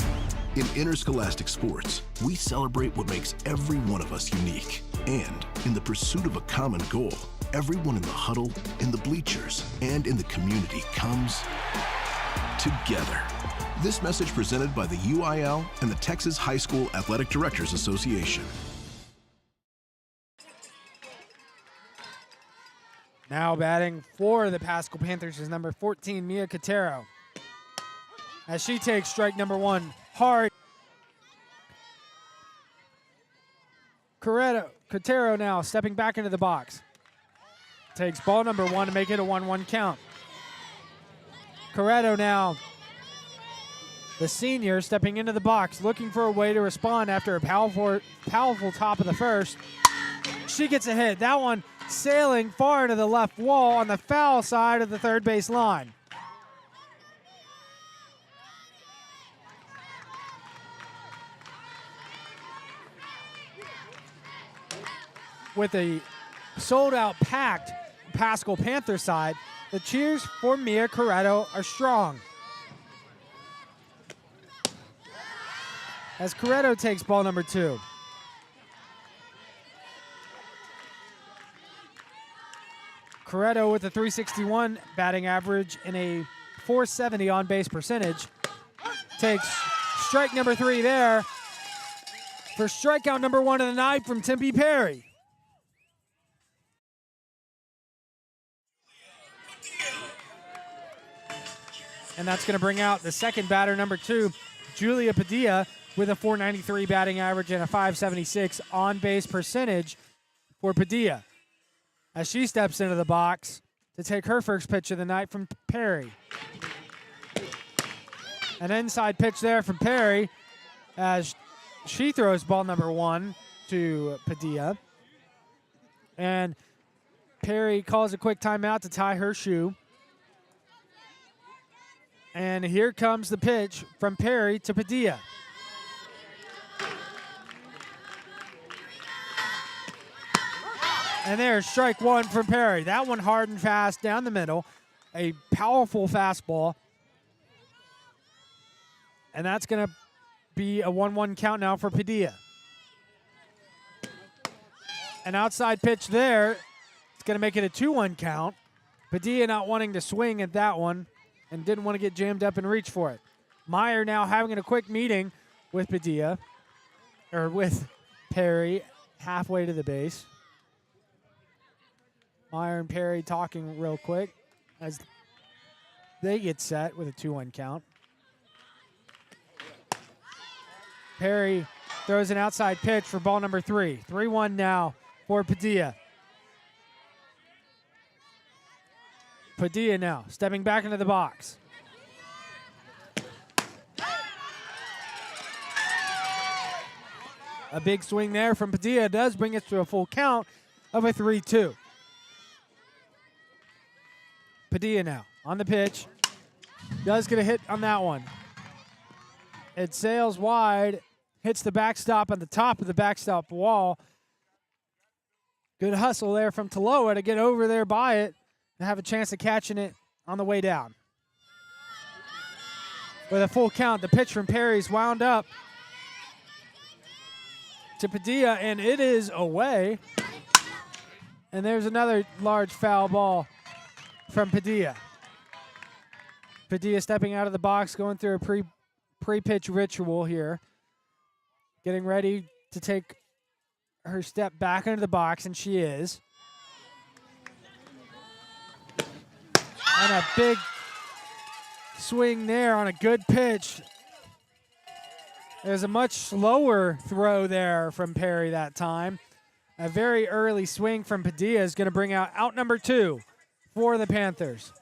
S4: In interscholastic sports, we celebrate what makes every one of us unique. And in the pursuit of a common goal, everyone in the huddle, in the bleachers, and in the community comes together. This message presented by the UIL and the Texas High School Athletic Directors Association.
S1: Now batting for the Paschal Panthers is number 14, Mia Cotero, as she takes strike number 1 hard. Cotero now stepping back into the box. Takes ball number 1 to make it a 1-1 count. Corretto now, the senior, stepping into the box, looking for a way to respond after a powerful top of the first. She gets a hit. That one sailing far into the left wall on the foul side of the third base line. With a sold-out packed Paschal Panther side, the cheers for Mia Corretto are strong. As Corretto takes ball number 2. Corretto with a .361 batting average and a .470 on-base percentage takes strike number 3 there for strikeout number 1 of the night from Tempe Perry. And that's going to bring out the second batter, number 2, Julia Padilla, with a .493 batting average and a .576 on-base percentage for Padilla, as she steps into the box to take her first pitch of the night from Perry. An inside pitch there from Perry as she throws ball number 1 to Padilla. And Perry calls a quick timeout to tie her shoe. And here comes the pitch from Perry to Padilla. And there's strike 1 from Perry. That one hard and fast down the middle. A powerful fastball. And that's going to be a 1-1 count now for Padilla. An outside pitch there. It's going to make it a 2-1 count. Padilla not wanting to swing at that one and didn't want to get jammed up and reach for it. Meyer now having a quick meeting with Padilla, or with Perry, halfway to the base. Meyer and Perry talking real quick as they get set with a 2-1 count. Perry throws an outside pitch for ball number 3. 3-1 now for Padilla. Padilla now stepping back into the box. A big swing there from Padilla does bring us to a full count of a 3-2. Padilla now on the pitch. Does get a hit on that one. It sails wide, hits the backstop on the top of the backstop wall. Good hustle there from Taloa to get over there by it and have a chance of catching it on the way down. With a full count, the pitch from Perry's wound up to Padilla, and it is away. And there's another large foul ball from Padilla. Padilla stepping out of the box, going through a pre-pitch ritual here. Getting ready to take her step back into the box, and she is. And a big swing there on a good pitch. There's a much slower throw there from Perry that time. A very early swing from Padilla is going to bring out number 2 for the Panthers.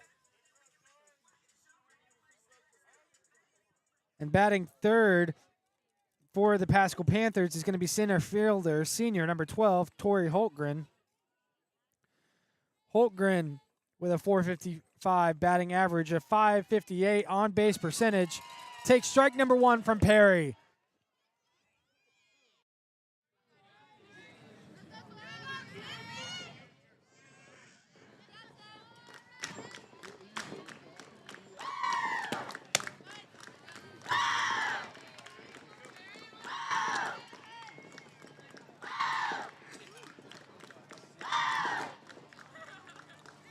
S1: And batting third for the Paschal Panthers is going to be center fielder, senior, number 12, Tori Holtgren. Holtgren with a .455 batting average, a .558 on-base percentage, takes strike number 1 from Perry.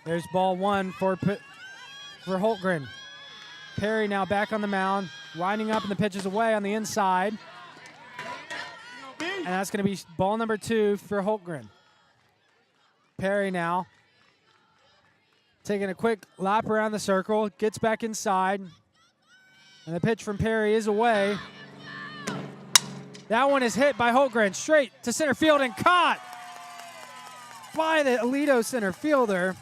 S1: There's ball 1 for Holtgren. Perry now back on the mound, winding up and the pitch is away on the inside. And that's going to be ball number 2 for Holtgren. Perry now taking a quick lap around the circle, gets back inside. And the pitch from Perry is away. That one is hit by Holtgren straight to center field and caught by the Aledo center fielder.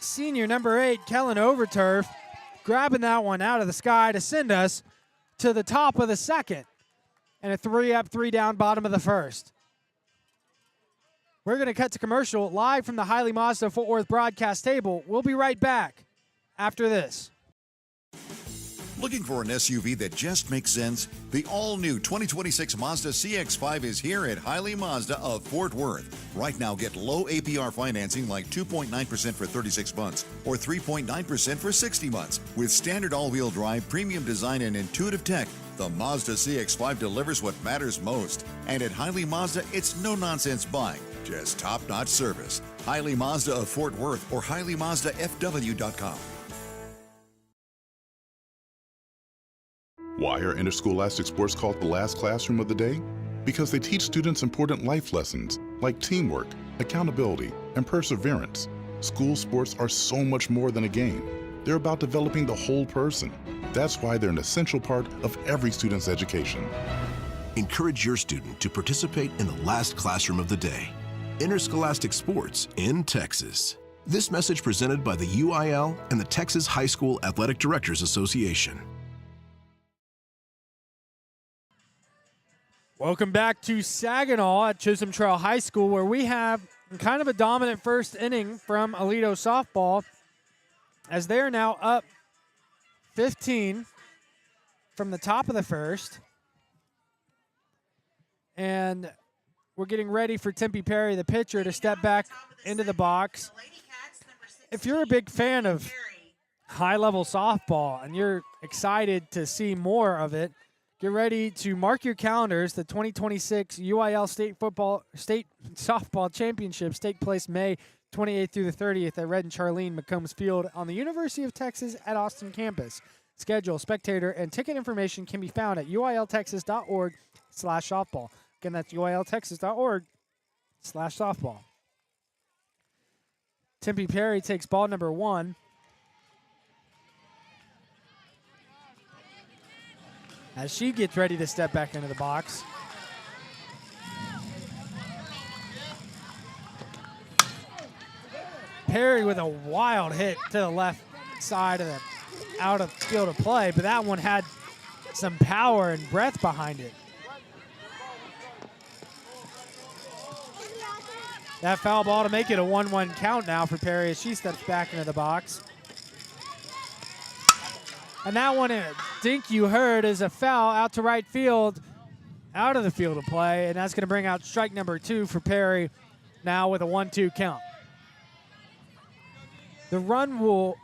S1: Senior number 8, Kellen Overturf, grabbing that one out of the sky to send us to the top of the second. And a 3-up, 3-down bottom of the first. We're going to cut to commercial live from the Hiley Mazda Fort Worth broadcast table. We'll be right back after this.
S2: Looking for an SUV that just makes sense? The all-new 2026 Mazda CX-5 is here at Hiley Mazda of Fort Worth. Right now, get low APR financing like 2.9% for 36 months or 3.9% for 60 months. With standard all-wheel drive, premium design, and intuitive tech, the Mazda CX-5 delivers what matters most. And at Hiley Mazda, it's no-nonsense buying, just top-notch service. Hiley Mazda of Fort Worth or HileyMazdaFW.com.
S8: Why are interscholastic sports called the last classroom of the day? Because they teach students important life lessons like teamwork, accountability, and perseverance. School sports are so much more than a game. They're about developing the whole person. That's why they're an essential part of every student's education.
S4: Encourage your student to participate in the last classroom of the day. Interscholastic sports in Texas. This message presented by the UIL and the Texas High School Athletic Directors Association.
S1: Welcome back to Saginaw at Chisholm Trail High School, where we have kind of a dominant first inning from Aledo Softball, as they are now up 15 from the top of the first. And we're getting ready for Tempe Perry, the pitcher, to step back into the box. If you're a big fan of high-level softball and you're excited to see more of it, get ready to mark your calendars. The 2026 UIL State Softball Championships take place May 28th through the 30th at Red and Charlene McCombs Field on the University of Texas at Austin campus. Schedule, spectator, and ticket information can be found at uiltexas.org/softball. Again, that's uiltexas.org/softball. Tempe Perry takes ball number 1. As she gets ready to step back into the box. Perry with a wild hit to the left side of the out of field of play, but that one had some power and breath behind it. That foul ball to make it a 1-1 count now for Perry as she steps back into the box. And that one, I think you heard, is a foul out to right field, out of the field of play, and that's going to bring out strike number 2 for Perry now with a 1-2 count. The run rule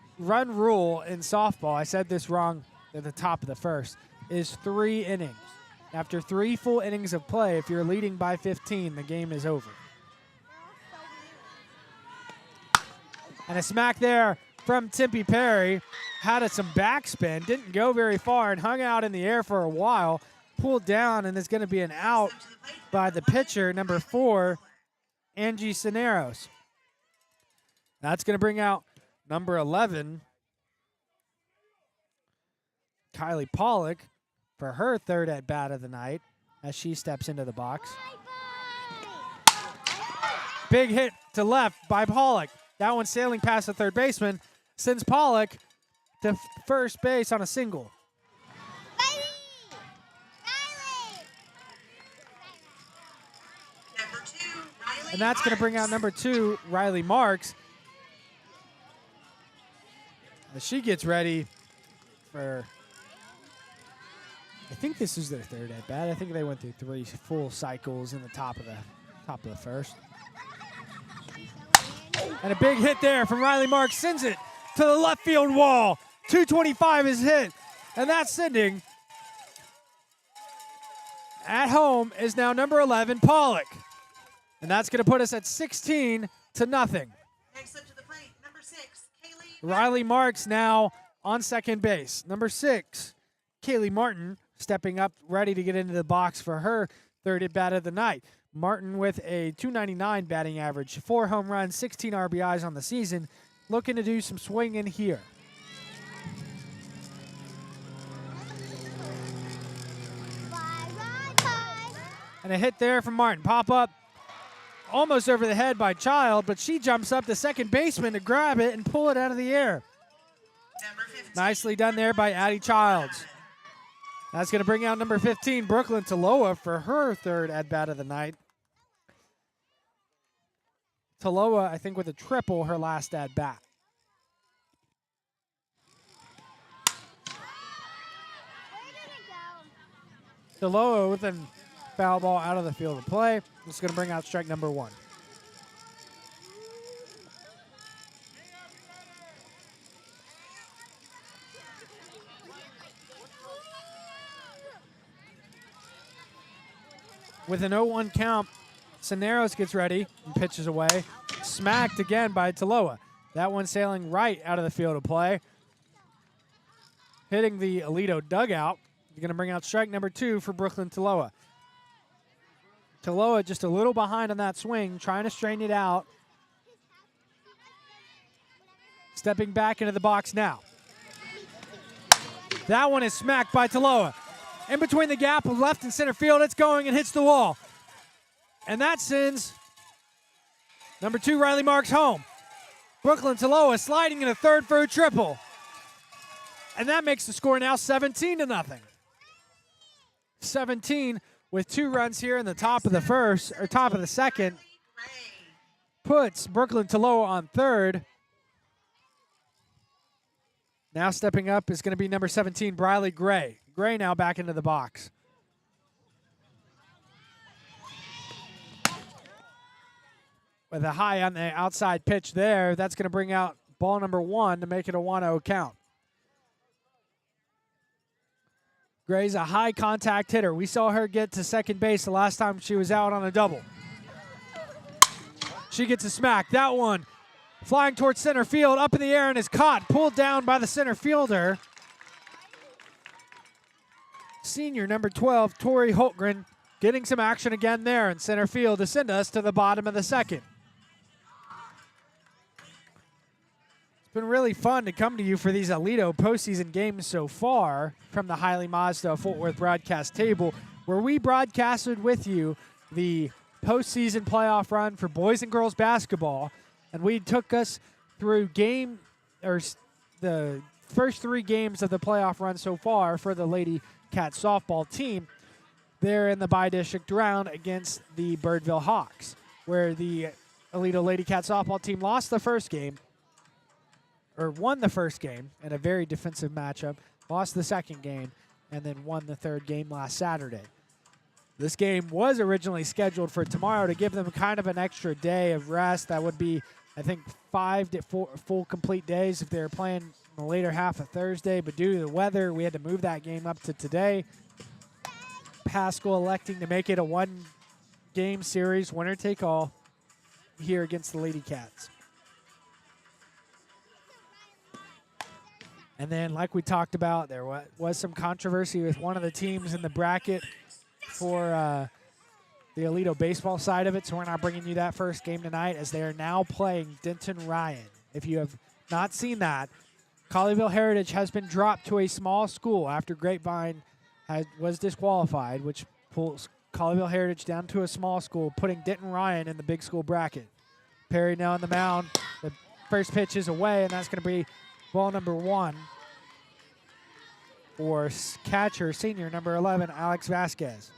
S1: in softball, I said this wrong at the top of the first, is 3 innings. After 3 full innings of play, if you're leading by 15, the game is over. And a smack there from Tempe Perry. Had some backspin, didn't go very far, and hung out in the air for a while. Pulled down, and is going to be an out by the pitcher, number 4, Angie Cineros. That's going to bring out number 11, Kylie Pollock, for her 3rd at-bat of the night as she steps into the box. Big hit to left by Pollock. That one sailing past the third baseman sends Pollock to first base on a single. And that's going to bring out number 2, Riley Marks, as she gets ready for, I think this is their 3rd at bat. I think they went through 3 full cycles in the top of the first. And a big hit there from Riley Marks sends it to the left field wall. 225 is hit. And that's sending at home is now number 11, Pollock. And that's going to put us at 16-0.
S5: Next up to the plate, number 6, Kaylee.
S1: Riley Marks now on second base. Number 6, Kaylee Martin, stepping up, ready to get into the box for her 3rd at bat of the night. Martin with a .299 batting average, 4 home runs, 16 RBIs on the season, looking to do some swinging here. And a hit there from Martin. Pop up almost over the head by Child, but she jumps up to second baseman to grab it and pull it out of the air. Nicely done there by Addie Childs. That's going to bring out number 15, Brooklyn Taloa, for her 3rd at-bat of the night. Taloa, I think, with a triple her last at-bat. Taloa with a foul ball out of the field of play. This is going to bring out strike number 1. With an 0-1 count, Cineros gets ready and pitches away. Smacked again by Taloa. That one sailing right out of the field of play. Hitting the Aledo dugout. You're going to bring out strike number 2 for Brooklyn Taloa. Taloa just a little behind on that swing, trying to straighten it out. Stepping back into the box now. That one is smacked by Taloa. In between the gap of left and center field, it's going and hits the wall. And that sends number 2, Riley Marks, home. Brooklyn Taloa sliding into third for a triple. And that makes the score now 17-0. 17 with 2 runs here in the top of the first, or top of the second, puts Brooklyn Taloa on third. Now stepping up is going to be number 17, Briley Gray. Gray now back into the box. With a high on the outside pitch there, that's going to bring out ball number 1 to make it a 1-0 count. Gray's a high contact hitter. We saw her get to second base the last time she was out on a double. She gets a smack. That one flying towards center field, up in the air, and is caught, pulled down by the center fielder. Senior number 12, Tori Holtgren, getting some action again there in center field to send us to the bottom of the second. It's been really fun to come to you for these Aledo postseason games so far from the Hiley Mazda Fort Worth broadcast table, where we broadcasted with you the postseason playoff run for boys and girls basketball, and we took us through the first 3 games of the playoff run so far for the Lady Cat softball team. They're in the bi-district round against the Birdville Hawks, where the Aledo Ladycats softball team lost the first game, or won the first game in a very defensive matchup, lost the second game, and then won the third game last Saturday. This game was originally scheduled for tomorrow to give them kind of an extra day of rest. That would be, I think, 5 to 4 full complete days if they were playing in the later half of Thursday, but due to the weather, we had to move that game up to today. Paschal electing to make it a 1-game series, winner take all, here against the Ladycats. And then, like we talked about, there was some controversy with one of the teams in the bracket for the Aledo baseball side of it, so we're not bringing you that first game tonight, as they are now playing Denton Ryan. If you have not seen that, Colleyville Heritage has been dropped to a small school after Grapevine was disqualified, which pulls Colleyville Heritage down to a small school, putting Denton Ryan in the big school bracket. Perry now on the mound. The first pitch is away, and that's going to be ball number 1 for catcher, senior number 11, Alex Vasquez.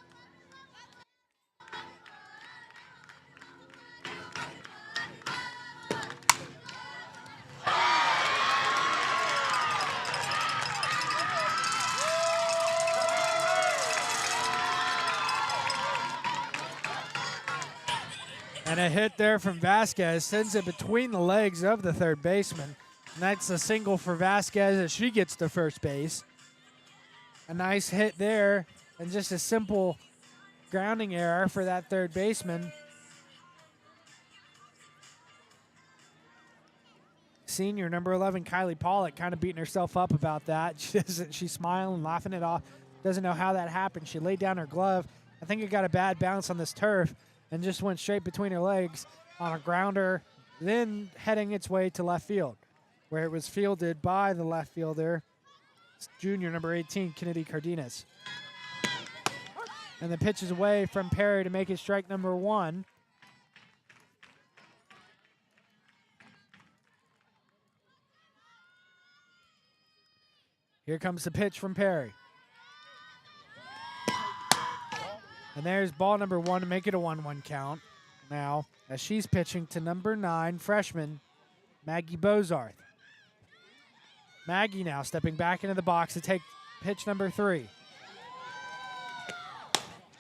S1: And a hit there from Vasquez sends it between the legs of the third baseman. And that's a single for Vasquez as she gets to first base. A nice hit there, and just a simple grounding error for that third baseman. Senior number 11, Kylie Pollock, kind of beating herself up about that. She's smiling, laughing it off. Doesn't know how that happened. She laid down her glove. I think it got a bad bounce on this turf and just went straight between her legs on a grounder, then heading its way to left field, where it was fielded by the left fielder, junior number 18, Kennedy Cardenas. And the pitch is away from Perry to make it strike number 1. Here comes the pitch from Perry. And there's ball number 1 to make it a 1-1 count now, as she's pitching to number 9, freshman Maggie Bozarth. Maggie now stepping back into the box to take pitch number 3.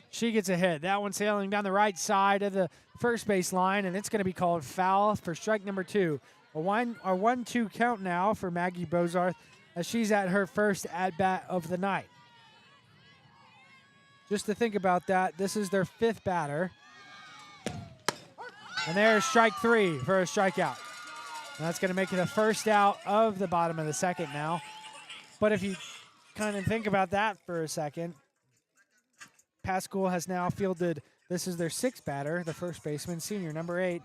S1: She gets a hit. That one sailing down the right side of the first base line, and it's going to be called foul for strike number 2. A 1-2 count now for Maggie Bozarth, as she's at her first at-bat of the night. Just to think about that, this is their 5th batter. And there's strike 3 for a strikeout. And that's going to make it the first out of the bottom of the second now. But if you kind of think about that for a second, Paschal has now fielded, this is their 6th batter, the first baseman, senior number 8,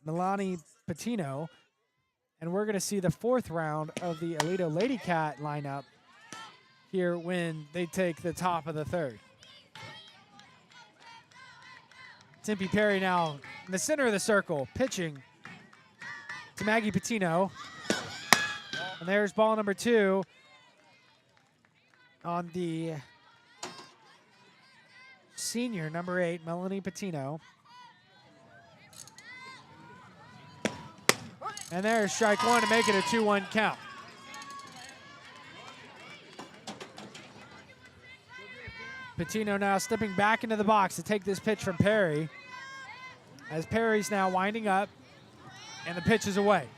S1: Milani Patino. And we're going to see the 4th round of the Aledo Ladycat lineup here when they take the top of the 3rd. Timpy Perry now in the center of the circle, pitching to Maggie Patino. And there's ball number 2 on the senior, number 8, Melanie Patino. And there's strike 1 to make it a 2-1 count. Patino now stepping back into the box to take this pitch from Perry. As Perry's now winding up, and the pitch is away.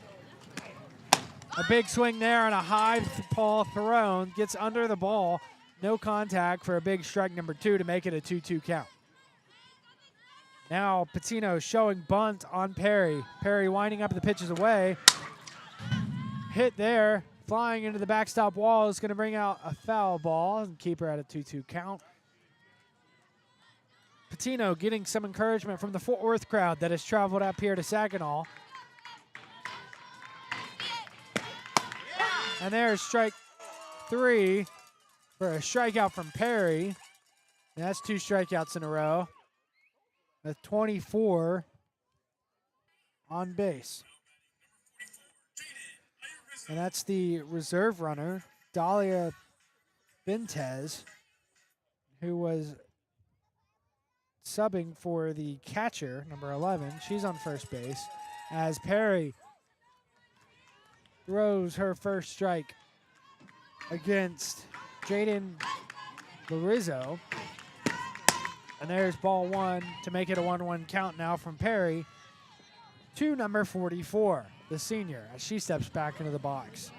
S1: A big swing there and a high ball thrown. Gets under the ball. No contact for a big strike number 2 to make it a 2-2 count. Now Patino showing bunt on Perry. Perry winding up, the pitch is away. Hit there, flying into the backstop wall, is going to bring out a foul ball and keep her at a 2-2 count. Patino getting some encouragement from the Fort Worth crowd that has traveled up here to Saginaw. And there's strike 3 for a strikeout from Perry. And that's 2 strikeouts in a row. With 24 on base. And that's the reserve runner, Dahlia Bentez, who was subbing for the catcher, number 11. She's on first base as Perry throws her first strike against Jaden Larizzo. And there's ball 1 to make it a 1-1 count now from Perry to number 44, the senior, as she steps back into the box.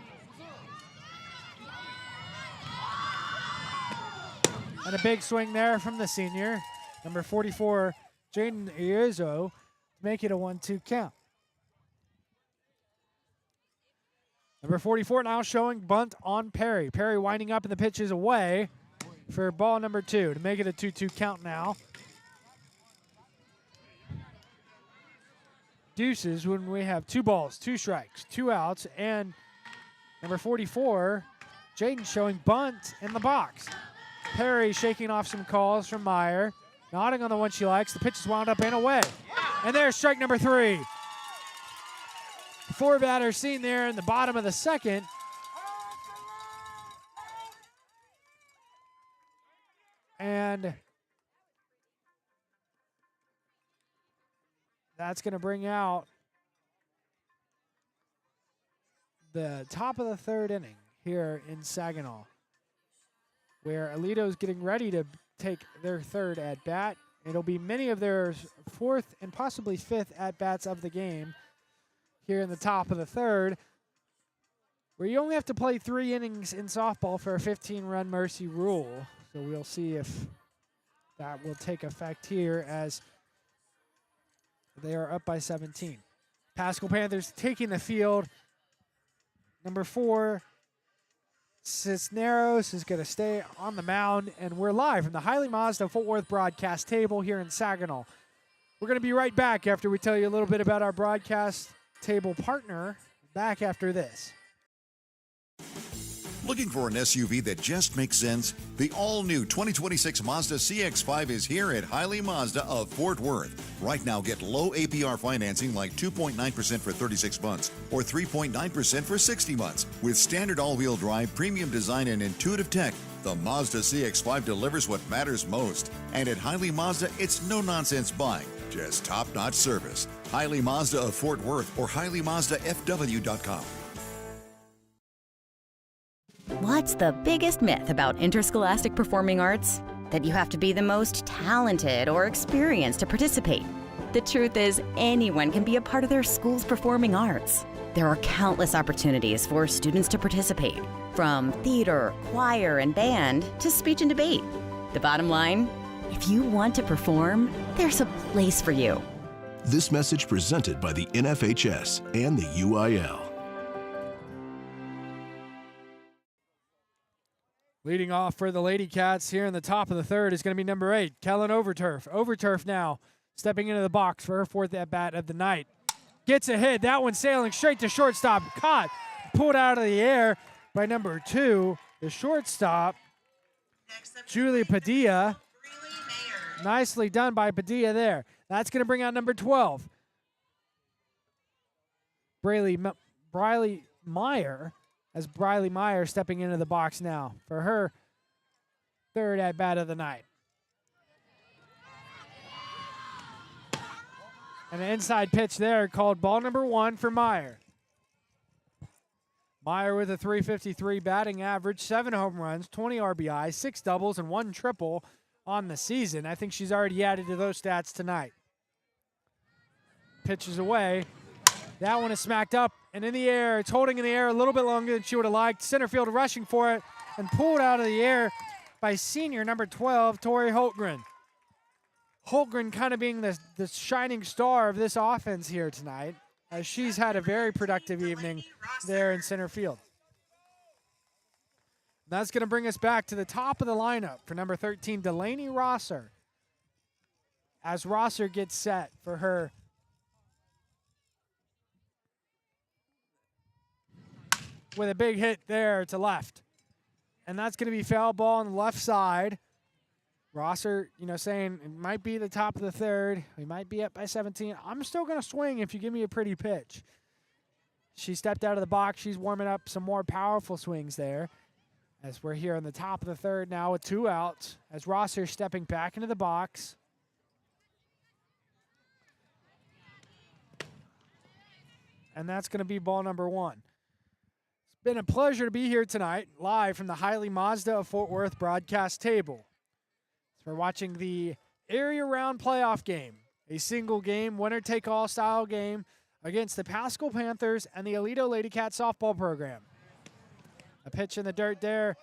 S1: And a big swing there from the senior, number 44, Jaden Larizzo, to make it a 1-2 count. Number 44 now showing bunt on Perry. Perry winding up and the pitch is away for ball number 2 to make it a 2-2 count now. Deuces when we have 2 balls, 2 strikes, 2 outs, and number 44, Jaden showing bunt in the box. Perry shaking off some calls from Meyer, nodding on the one she likes. The pitch is wound up and away. And there's strike number 3. 4 batters seen there in the bottom of the second. And that's going to bring out the top of the 3rd inning here in Saginaw, where Aledo's getting ready to take their 3rd at-bat. It'll be many of their 4th and possibly 5th at-bats of the game here in the top of the 3rd, where you only have to play 3 innings in softball for a 15-run mercy rule. So we'll see if that will take effect here as they are up by 17. Paschal Panthers taking the field. Number 4, Cisneros is going to stay on the mound, and we're live from the Highly Mazda Fort Worth broadcast table here in Saginaw. We're going to be right back after we tell you a little bit about our broadcast table partner. Back after this.
S2: Looking for an SUV that just makes sense? The all-new 2026 Mazda CX-5 is here at Highly Mazda of Fort Worth. Right now, get low APR financing like 2.9% for 36 months or 3.9% for 60 months. With standard all-wheel drive, premium design, and intuitive tech, the Mazda CX-5 delivers what matters most. And at Highly Mazda, it's no-nonsense buying, just top-notch service. Highly Mazda of Fort Worth or HighlyMazdaFW.com.
S3: What's the biggest myth about interscholastic performing arts? That you have to be the most talented or experienced to participate. The truth is, anyone can be a part of their school's performing arts. There are countless opportunities for students to participate, from theater, choir, and band to speech and debate. The bottom line, if you want to perform, there's a place for you.
S4: This message presented by the NFHS and the UIL.
S1: Leading off for the Ladycats here in the top of the 3rd is going to be number 8, Kellen Overturf. Overturf now stepping into the box for her 4th at-bat of the night. Gets a hit. That one sailing straight to shortstop. Caught. Pulled out of the air by number 2, the shortstop, Julie Padilla. Nicely done by Padilla there. That's going to bring out number 12, Briley Meyer, as Briley Meyer stepping into the box now for her third at-bat of the night. And an inside pitch there called ball number 1 for Meyer. Meyer with a .353 batting average, 7 home runs, 20 RBIs, 6 doubles, and 1 triple on the season. I think she's already added to those stats tonight. Pitches away. That one is smacked up and in the air. It's holding in the air a little bit longer than she would have liked. Center field rushing for it and pulled out of the air by senior number 12, Tori Holtgren. Holtgren kind of being the shining star of this offense here tonight, as she's had a very productive evening there in center field. That's going to bring us back to the top of the lineup for number 13, Delaney Rosser, as Rosser gets set for her with a big hit there to left. And that's going to be foul ball on the left side. Rosser, saying it might be the top of the third. We might be up by 17. I'm still going to swing if you give me a pretty pitch. She stepped out of the box. She's warming up some more powerful swings there, as we're here on the top of the third now with 2 outs, as Rosser stepping back into the box. And that's going to be ball number 1. It's been a pleasure to be here tonight, live from the Hiley Mazda of Fort Worth broadcast table. We're watching the area round playoff game, a single game, winner-take-all style game against the Paschal Panthers and the Aledo Ladycats softball program. A pitch in the dirt there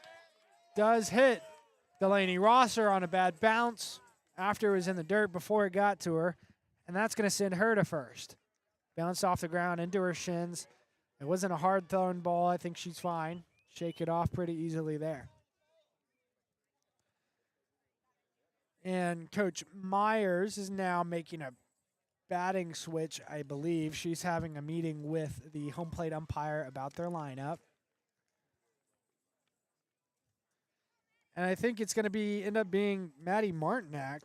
S1: does hit Delaney Rosser on a bad bounce after it was in the dirt before it got to her, and that's going to send her to first. Bounced off the ground into her shins. It wasn't a hard-thrown ball. I think she's fine. Shake it off pretty easily there. And Coach Myers is now making a batting switch, I believe. She's having a meeting with the home plate umpire about their lineup. And I think it's going to end up being Maddie Martinak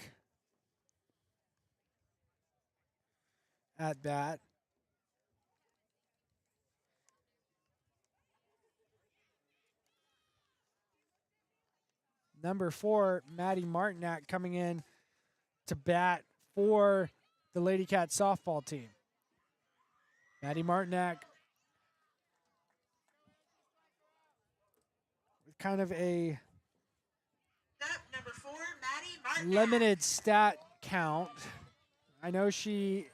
S1: at bat. Number 4, Maddie Martinak, coming in to bat for the Ladycat softball team. Maddie Martinak, with kind of a
S5: Number 4, Maddie Martinak.
S1: limited stat count. I know she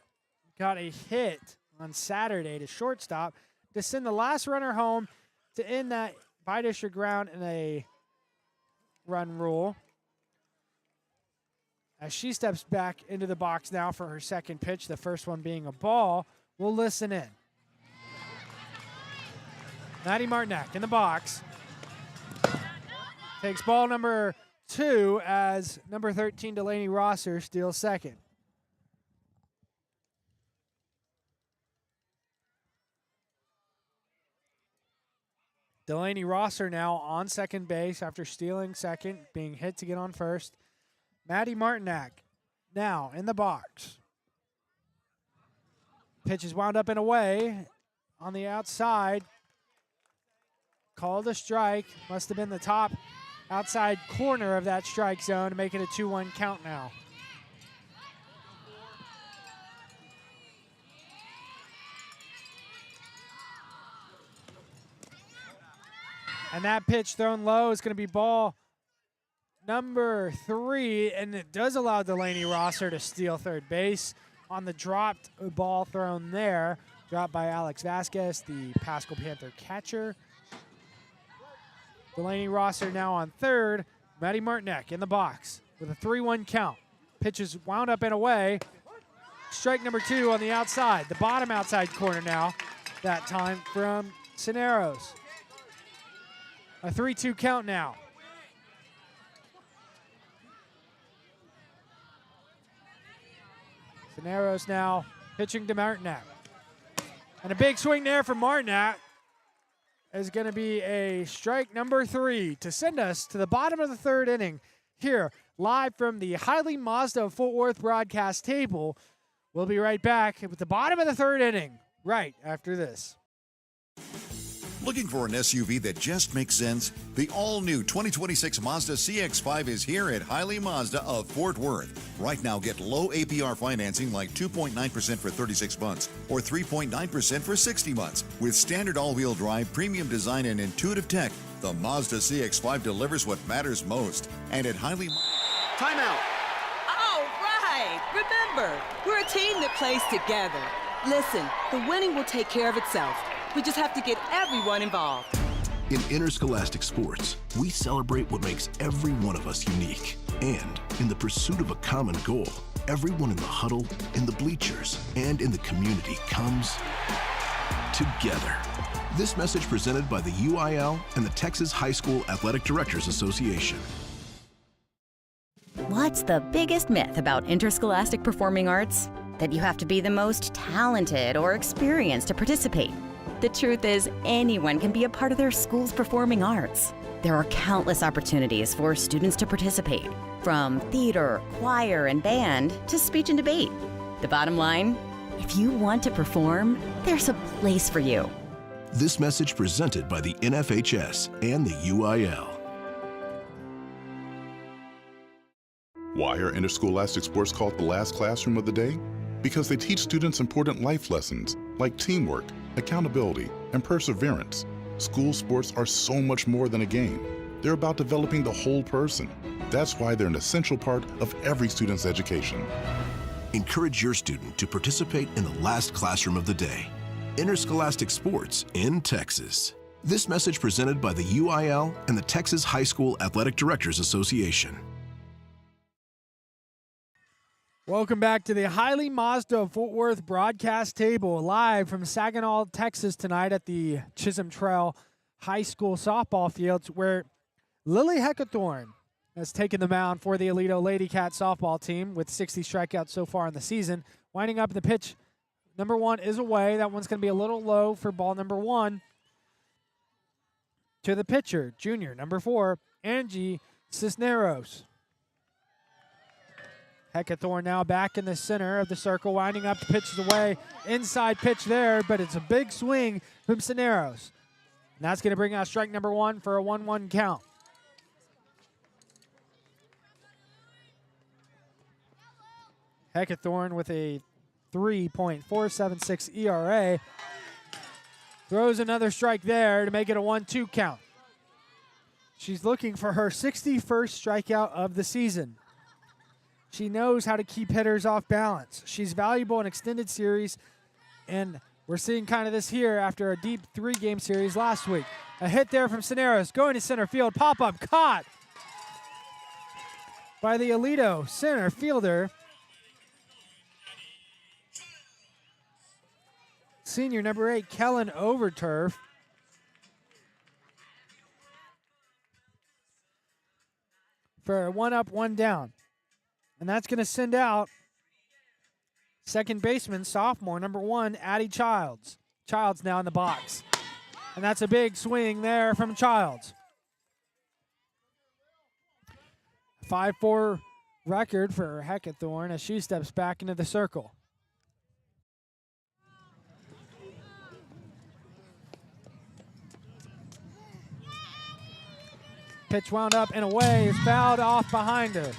S1: got a hit on Saturday to shortstop to send the last runner home to end that by district round in a run rule. As she steps back into the box now for her second pitch, the first one being a ball. We'll listen in. Maddie Martinak in the box. Takes ball number 2 as number 13, Delaney Rosser, steals second. Delaney Rosser now on second base after stealing second, being hit to get on first. Maddie Martinak now in the box. Pitch is wound up and away on the outside. Called a strike. Must have been the top outside corner of that strike zone to make it a 2-1 count now. And that pitch thrown low is going to be ball number 3, and it does allow Delaney Rosser to steal third base on the dropped ball thrown there. Dropped by Alex Vasquez, the Paschal Panther catcher. Delaney Rosser now on third. Maddie Martinak in the box with a 3-1 count. Pitch is wound up and away. Strike number 2 on the outside, the bottom outside corner now, that time from Cineros. A 3-2 count now. Cineros now pitching to Martinak. And a big swing there from Martinak is going to be a strike number 3 to send us to the bottom of the third inning here live from the Hiley Mazda of Fort Worth broadcast table. We'll be right back with the bottom of the third inning right after this.
S2: Looking for an SUV that just makes sense? The all-new 2026 Mazda CX-5 is here at Hiley Mazda of Fort Worth. Right now, get low APR financing like 2.9% for 36 months or 3.9% for 60 months. With standard all-wheel drive, premium design, and intuitive tech, the Mazda CX-5 delivers what matters most. And at Hiley...
S6: Timeout.
S7: All right. Remember, we're a team that plays together. Listen, the winning will take care of itself. We just have to get everyone involved.
S4: In interscholastic sports, we celebrate what makes every one of us unique. And in the pursuit of a common goal, everyone in the huddle, in the bleachers, and in the community comes together. This message presented by the UIL and the Texas High School Athletic Directors Association.
S3: What's the biggest myth about interscholastic performing arts? That you have to be the most talented or experienced to participate. The truth is, anyone can be a part of their school's performing arts. There are countless opportunities for students to participate, from theater, choir, and band to speech and debate. The bottom line, if you want to perform, there's a place for you.
S4: This message presented by the NFHS and the UIL.
S8: Why are interscholastic sports called the last classroom of the day? Because they teach students important life lessons like teamwork, accountability, and perseverance. School sports are so much more than a game. They're about developing the whole person. That's why they're an essential part of every student's education.
S4: Encourage your student to participate in the last classroom of the day. Interscholastic sports in Texas. This message presented by the UIL and the Texas High School Athletic Directors Association.
S1: Welcome back to the Hiley Mazda of Fort Worth broadcast table, live from Saginaw, Texas tonight at the Chisholm Trail High School softball fields, where Lily Heckathorn has taken the mound for the Aledo Ladycats softball team with 60 strikeouts so far in the season. Winding up the pitch, number one is away. That one's going to be a little low for ball number one. To the pitcher, junior, number 4, Angie Cisneros. Heckathorn now back in the center of the circle, winding up, the pitch is away. Inside pitch there, but it's a big swing from Cisneros. And that's going to bring out strike number 1 for a 1-1 count. Heckathorn with a 3.476 ERA. Throws another strike there to make it a 1-2 count. She's looking for her 61st strikeout of the season. She knows how to keep hitters off balance. She's valuable in extended series, and we're seeing kind of this here after a deep 3-game series last week. A hit there from Cisneros, going to center field, pop-up, caught by the Aledo center fielder. Senior number 8, Kellen Overturf. For a 1 up, 1 down. And that's going to send out second baseman, sophomore, number 1, Addie Childs. Childs now in the box. And that's a big swing there from Childs. 5-4 record for Heckathorn as she steps back into the circle. Pitch wound up and away, is fouled off behind her.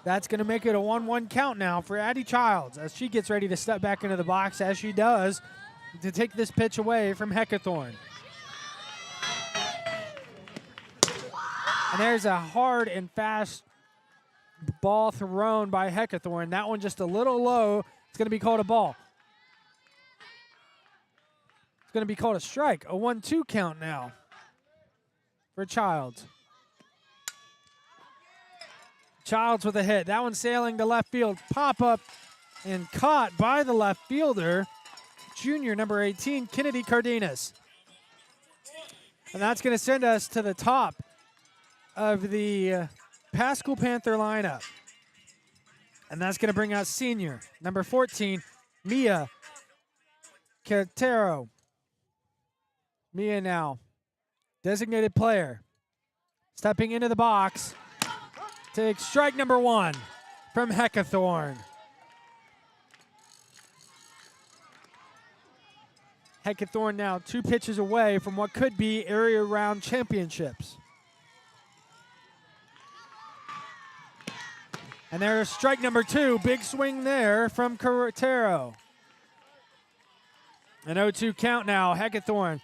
S1: That's going to make it a 1-1 count now for Addie Childs as she gets ready to step back into the box, as she does, to take this pitch away from Heckathorn. And there's a hard and fast ball thrown by Heckathorn. That one just a little low. It's going to be called a ball. It's going to be called a strike. A 1-2 count now for Childs. Childs with a hit. That one sailing to left field. Pop up and caught by the left fielder, junior number 18, Kennedy Cardenas. And that's going to send us to the top of the Paschal Panther lineup. And that's going to bring out senior number 14, Mia Cartero. Mia now, designated player, stepping into the box. takes strike number one from Heckathorn. Heckathorn now 2 pitches away from what could be area round championships. And there's strike number 2. Big swing there from Carretero. An 0-2 count now. Heckathorn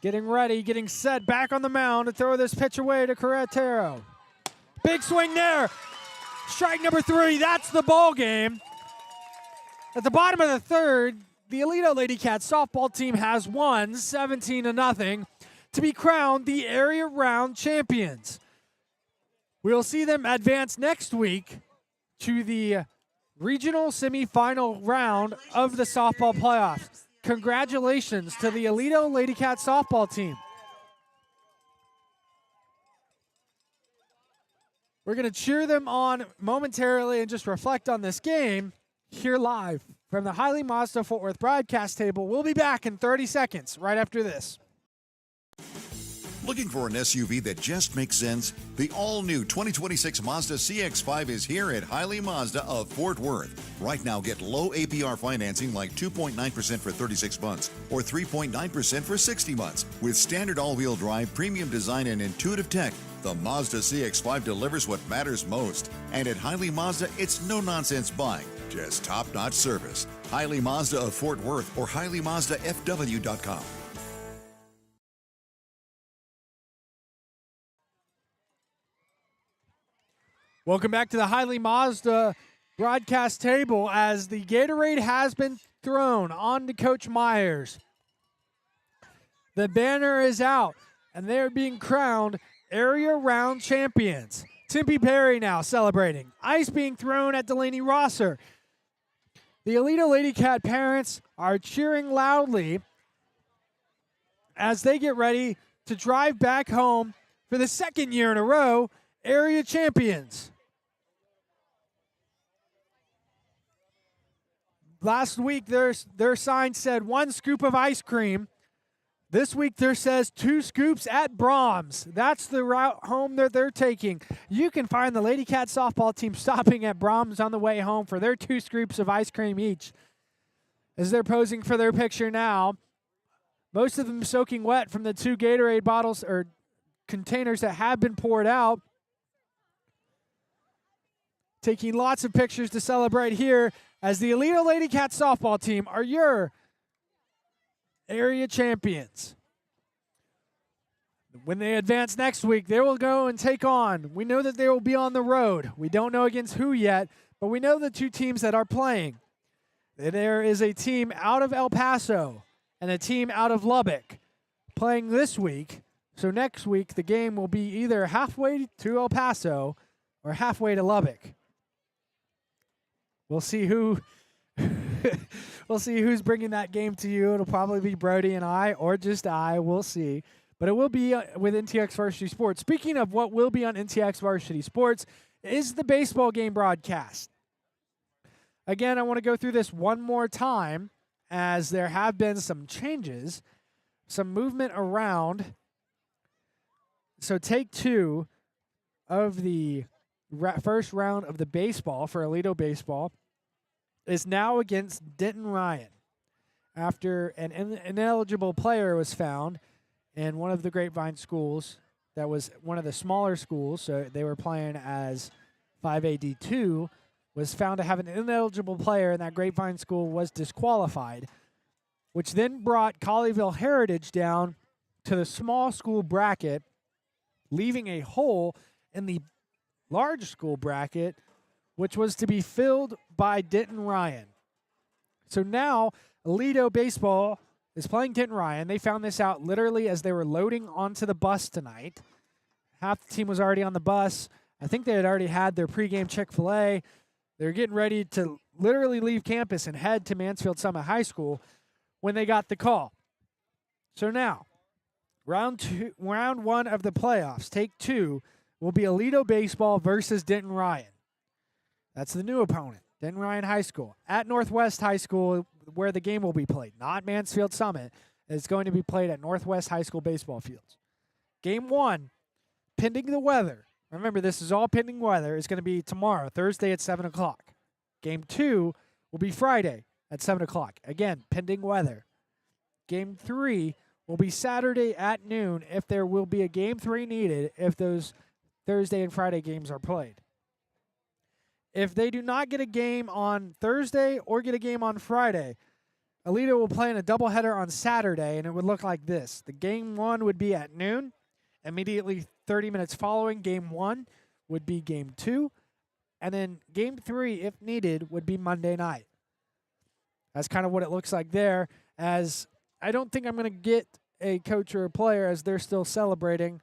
S1: getting ready, getting set, back on the mound to throw this pitch away to Carretero. Big swing there. Strike number 3. That's the ball game. At the bottom of the third, the Aledo Ladycats softball team has won 17-0 to be crowned the area round champions. We'll see them advance next week to the regional semifinal round of the softball playoffs. Congratulations to the Aledo Ladycats softball team. We're going to cheer them on momentarily and just reflect on this game here live from the Highly Mazda Fort Worth broadcast table. We'll be back in 30 seconds right after this.
S2: Looking for an SUV that just makes sense? The all-new 2026 Mazda CX-5 is here at Highly Mazda of Fort Worth. Right now, get low APR financing like 2.9% for 36 months or 3.9% for 60 months. With standard all-wheel drive, premium design, and intuitive tech, the Mazda CX-5 delivers what matters most. And at Highly Mazda, it's no-nonsense buying, just top-notch service. Highly Mazda of Fort Worth or HighlyMazdaFW.com.
S1: Welcome back to the Highly Mazda broadcast table as the Gatorade has been thrown on to Coach Myers. The banner is out, and they're being crowned area round champions. Tempe Perry now celebrating. Ice being thrown at Delaney Rosser. The Aledo Ladycat parents are cheering loudly as they get ready to drive back home for the second year in a row, area champions. Last week, their sign said 1 scoop of ice cream. This week, there says 2 scoops at Brahms. That's the route home that they're taking. You can find the Ladycat softball team stopping at Brahms on the way home for their 2 scoops of ice cream each. As they're posing for their picture now, most of them soaking wet from the 2 Gatorade bottles or containers that have been poured out. Taking lots of pictures to celebrate here as the Aledo Ladycat softball team are your area champions. When they advance next week, they will go and take on. We know that they will be on the road. We don't know against who yet, but we know the 2 teams that are playing. There is a team out of El Paso and a team out of Lubbock playing this week. So next week, the game will be either halfway to El Paso or halfway to Lubbock. We'll see who's bringing that game to you. It'll probably be Brody and I, or just I. We'll see. But it will be with NTX Varsity Sports. Speaking of what will be on NTX Varsity Sports is the baseball game broadcast. Again, I want to go through this one more time as there have been some changes, some movement around. So take 2 of the first round of the baseball for Aledo baseball is now against Denton Ryan after an ineligible player was found in one of the Grapevine schools that was one of the smaller schools, so they were playing as 5AD2, was found to have an ineligible player, and that Grapevine school was disqualified, which then brought Colleyville Heritage down to the small school bracket, leaving a hole in the large school bracket, which was to be filled by Denton Ryan. So now Aledo baseball is playing Denton Ryan. They found this out literally as they were loading onto the bus tonight. Half the team was already on the bus. I think they had already had their pregame Chick-fil-A. They were getting ready to literally leave campus and head to Mansfield Summit High School when they got the call. So now, round 1 of the playoffs, take 2, will be Aledo baseball versus Denton Ryan. That's the new opponent, Denton Ryan High School. At Northwest High School, where the game will be played, not Mansfield Summit. It's going to be played at Northwest High School baseball fields. Game 1, pending the weather. Remember, this is all pending weather. It's going to be tomorrow, Thursday at 7 o'clock. Game 2 will be Friday at 7 o'clock. Again, pending weather. Game 3 will be Saturday at noon if there will be a Game 3 needed if those Thursday and Friday games are played. If they do not get a game on Thursday or get a game on Friday, Aledo will play in a doubleheader on Saturday, and it would look like this. The Game 1 would be at noon. Immediately 30 minutes following Game 1 would be Game 2. And then Game 3, if needed, would be Monday night. That's kind of what it looks like there, as I don't think I'm going to get a coach or a player as they're still celebrating.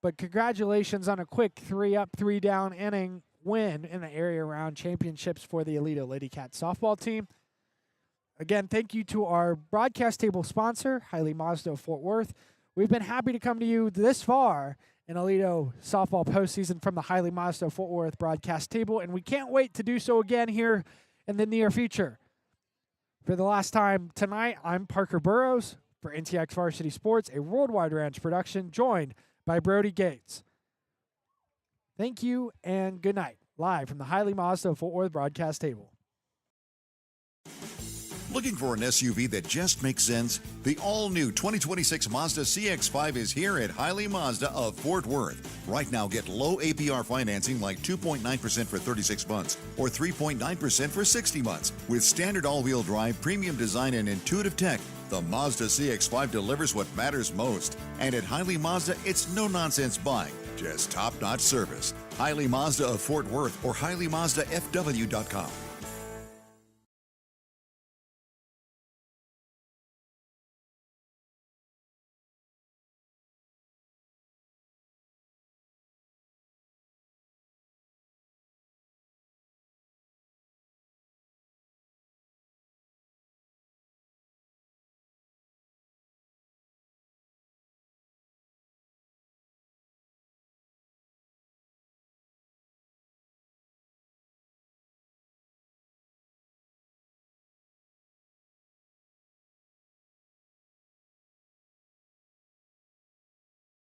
S1: But congratulations on a quick 3-up, 3-down inning win in the area round championships for the Aledo Ladycats softball team. Again, thank you to our broadcast table sponsor, Hiley Mazda of Fort Worth. We've been happy to come to you this far in Aledo softball postseason from the Hiley Mazda of Fort Worth broadcast table, and we can't wait to do so again here in the near future. For the last time tonight, I'm Parker Burrows for NTX Varsity Sports, a Worldwide Ranch production, joined by Brody Gates. Thank you and good night. Live from the Hiley Mazda of Fort Worth broadcast table.
S2: Looking for an SUV that just makes sense? The all-new 2026 Mazda CX-5 is here at Hiley Mazda of Fort Worth. Right now, get low APR financing like 2.9% for 36 months or 3.9% for 60 months. With standard all-wheel drive, premium design, and intuitive tech, the Mazda CX-5 delivers what matters most. And at Hiley Mazda, it's no-nonsense buying, just top-notch service. Hiley Mazda of Fort Worth or HileyMazdaFW.com.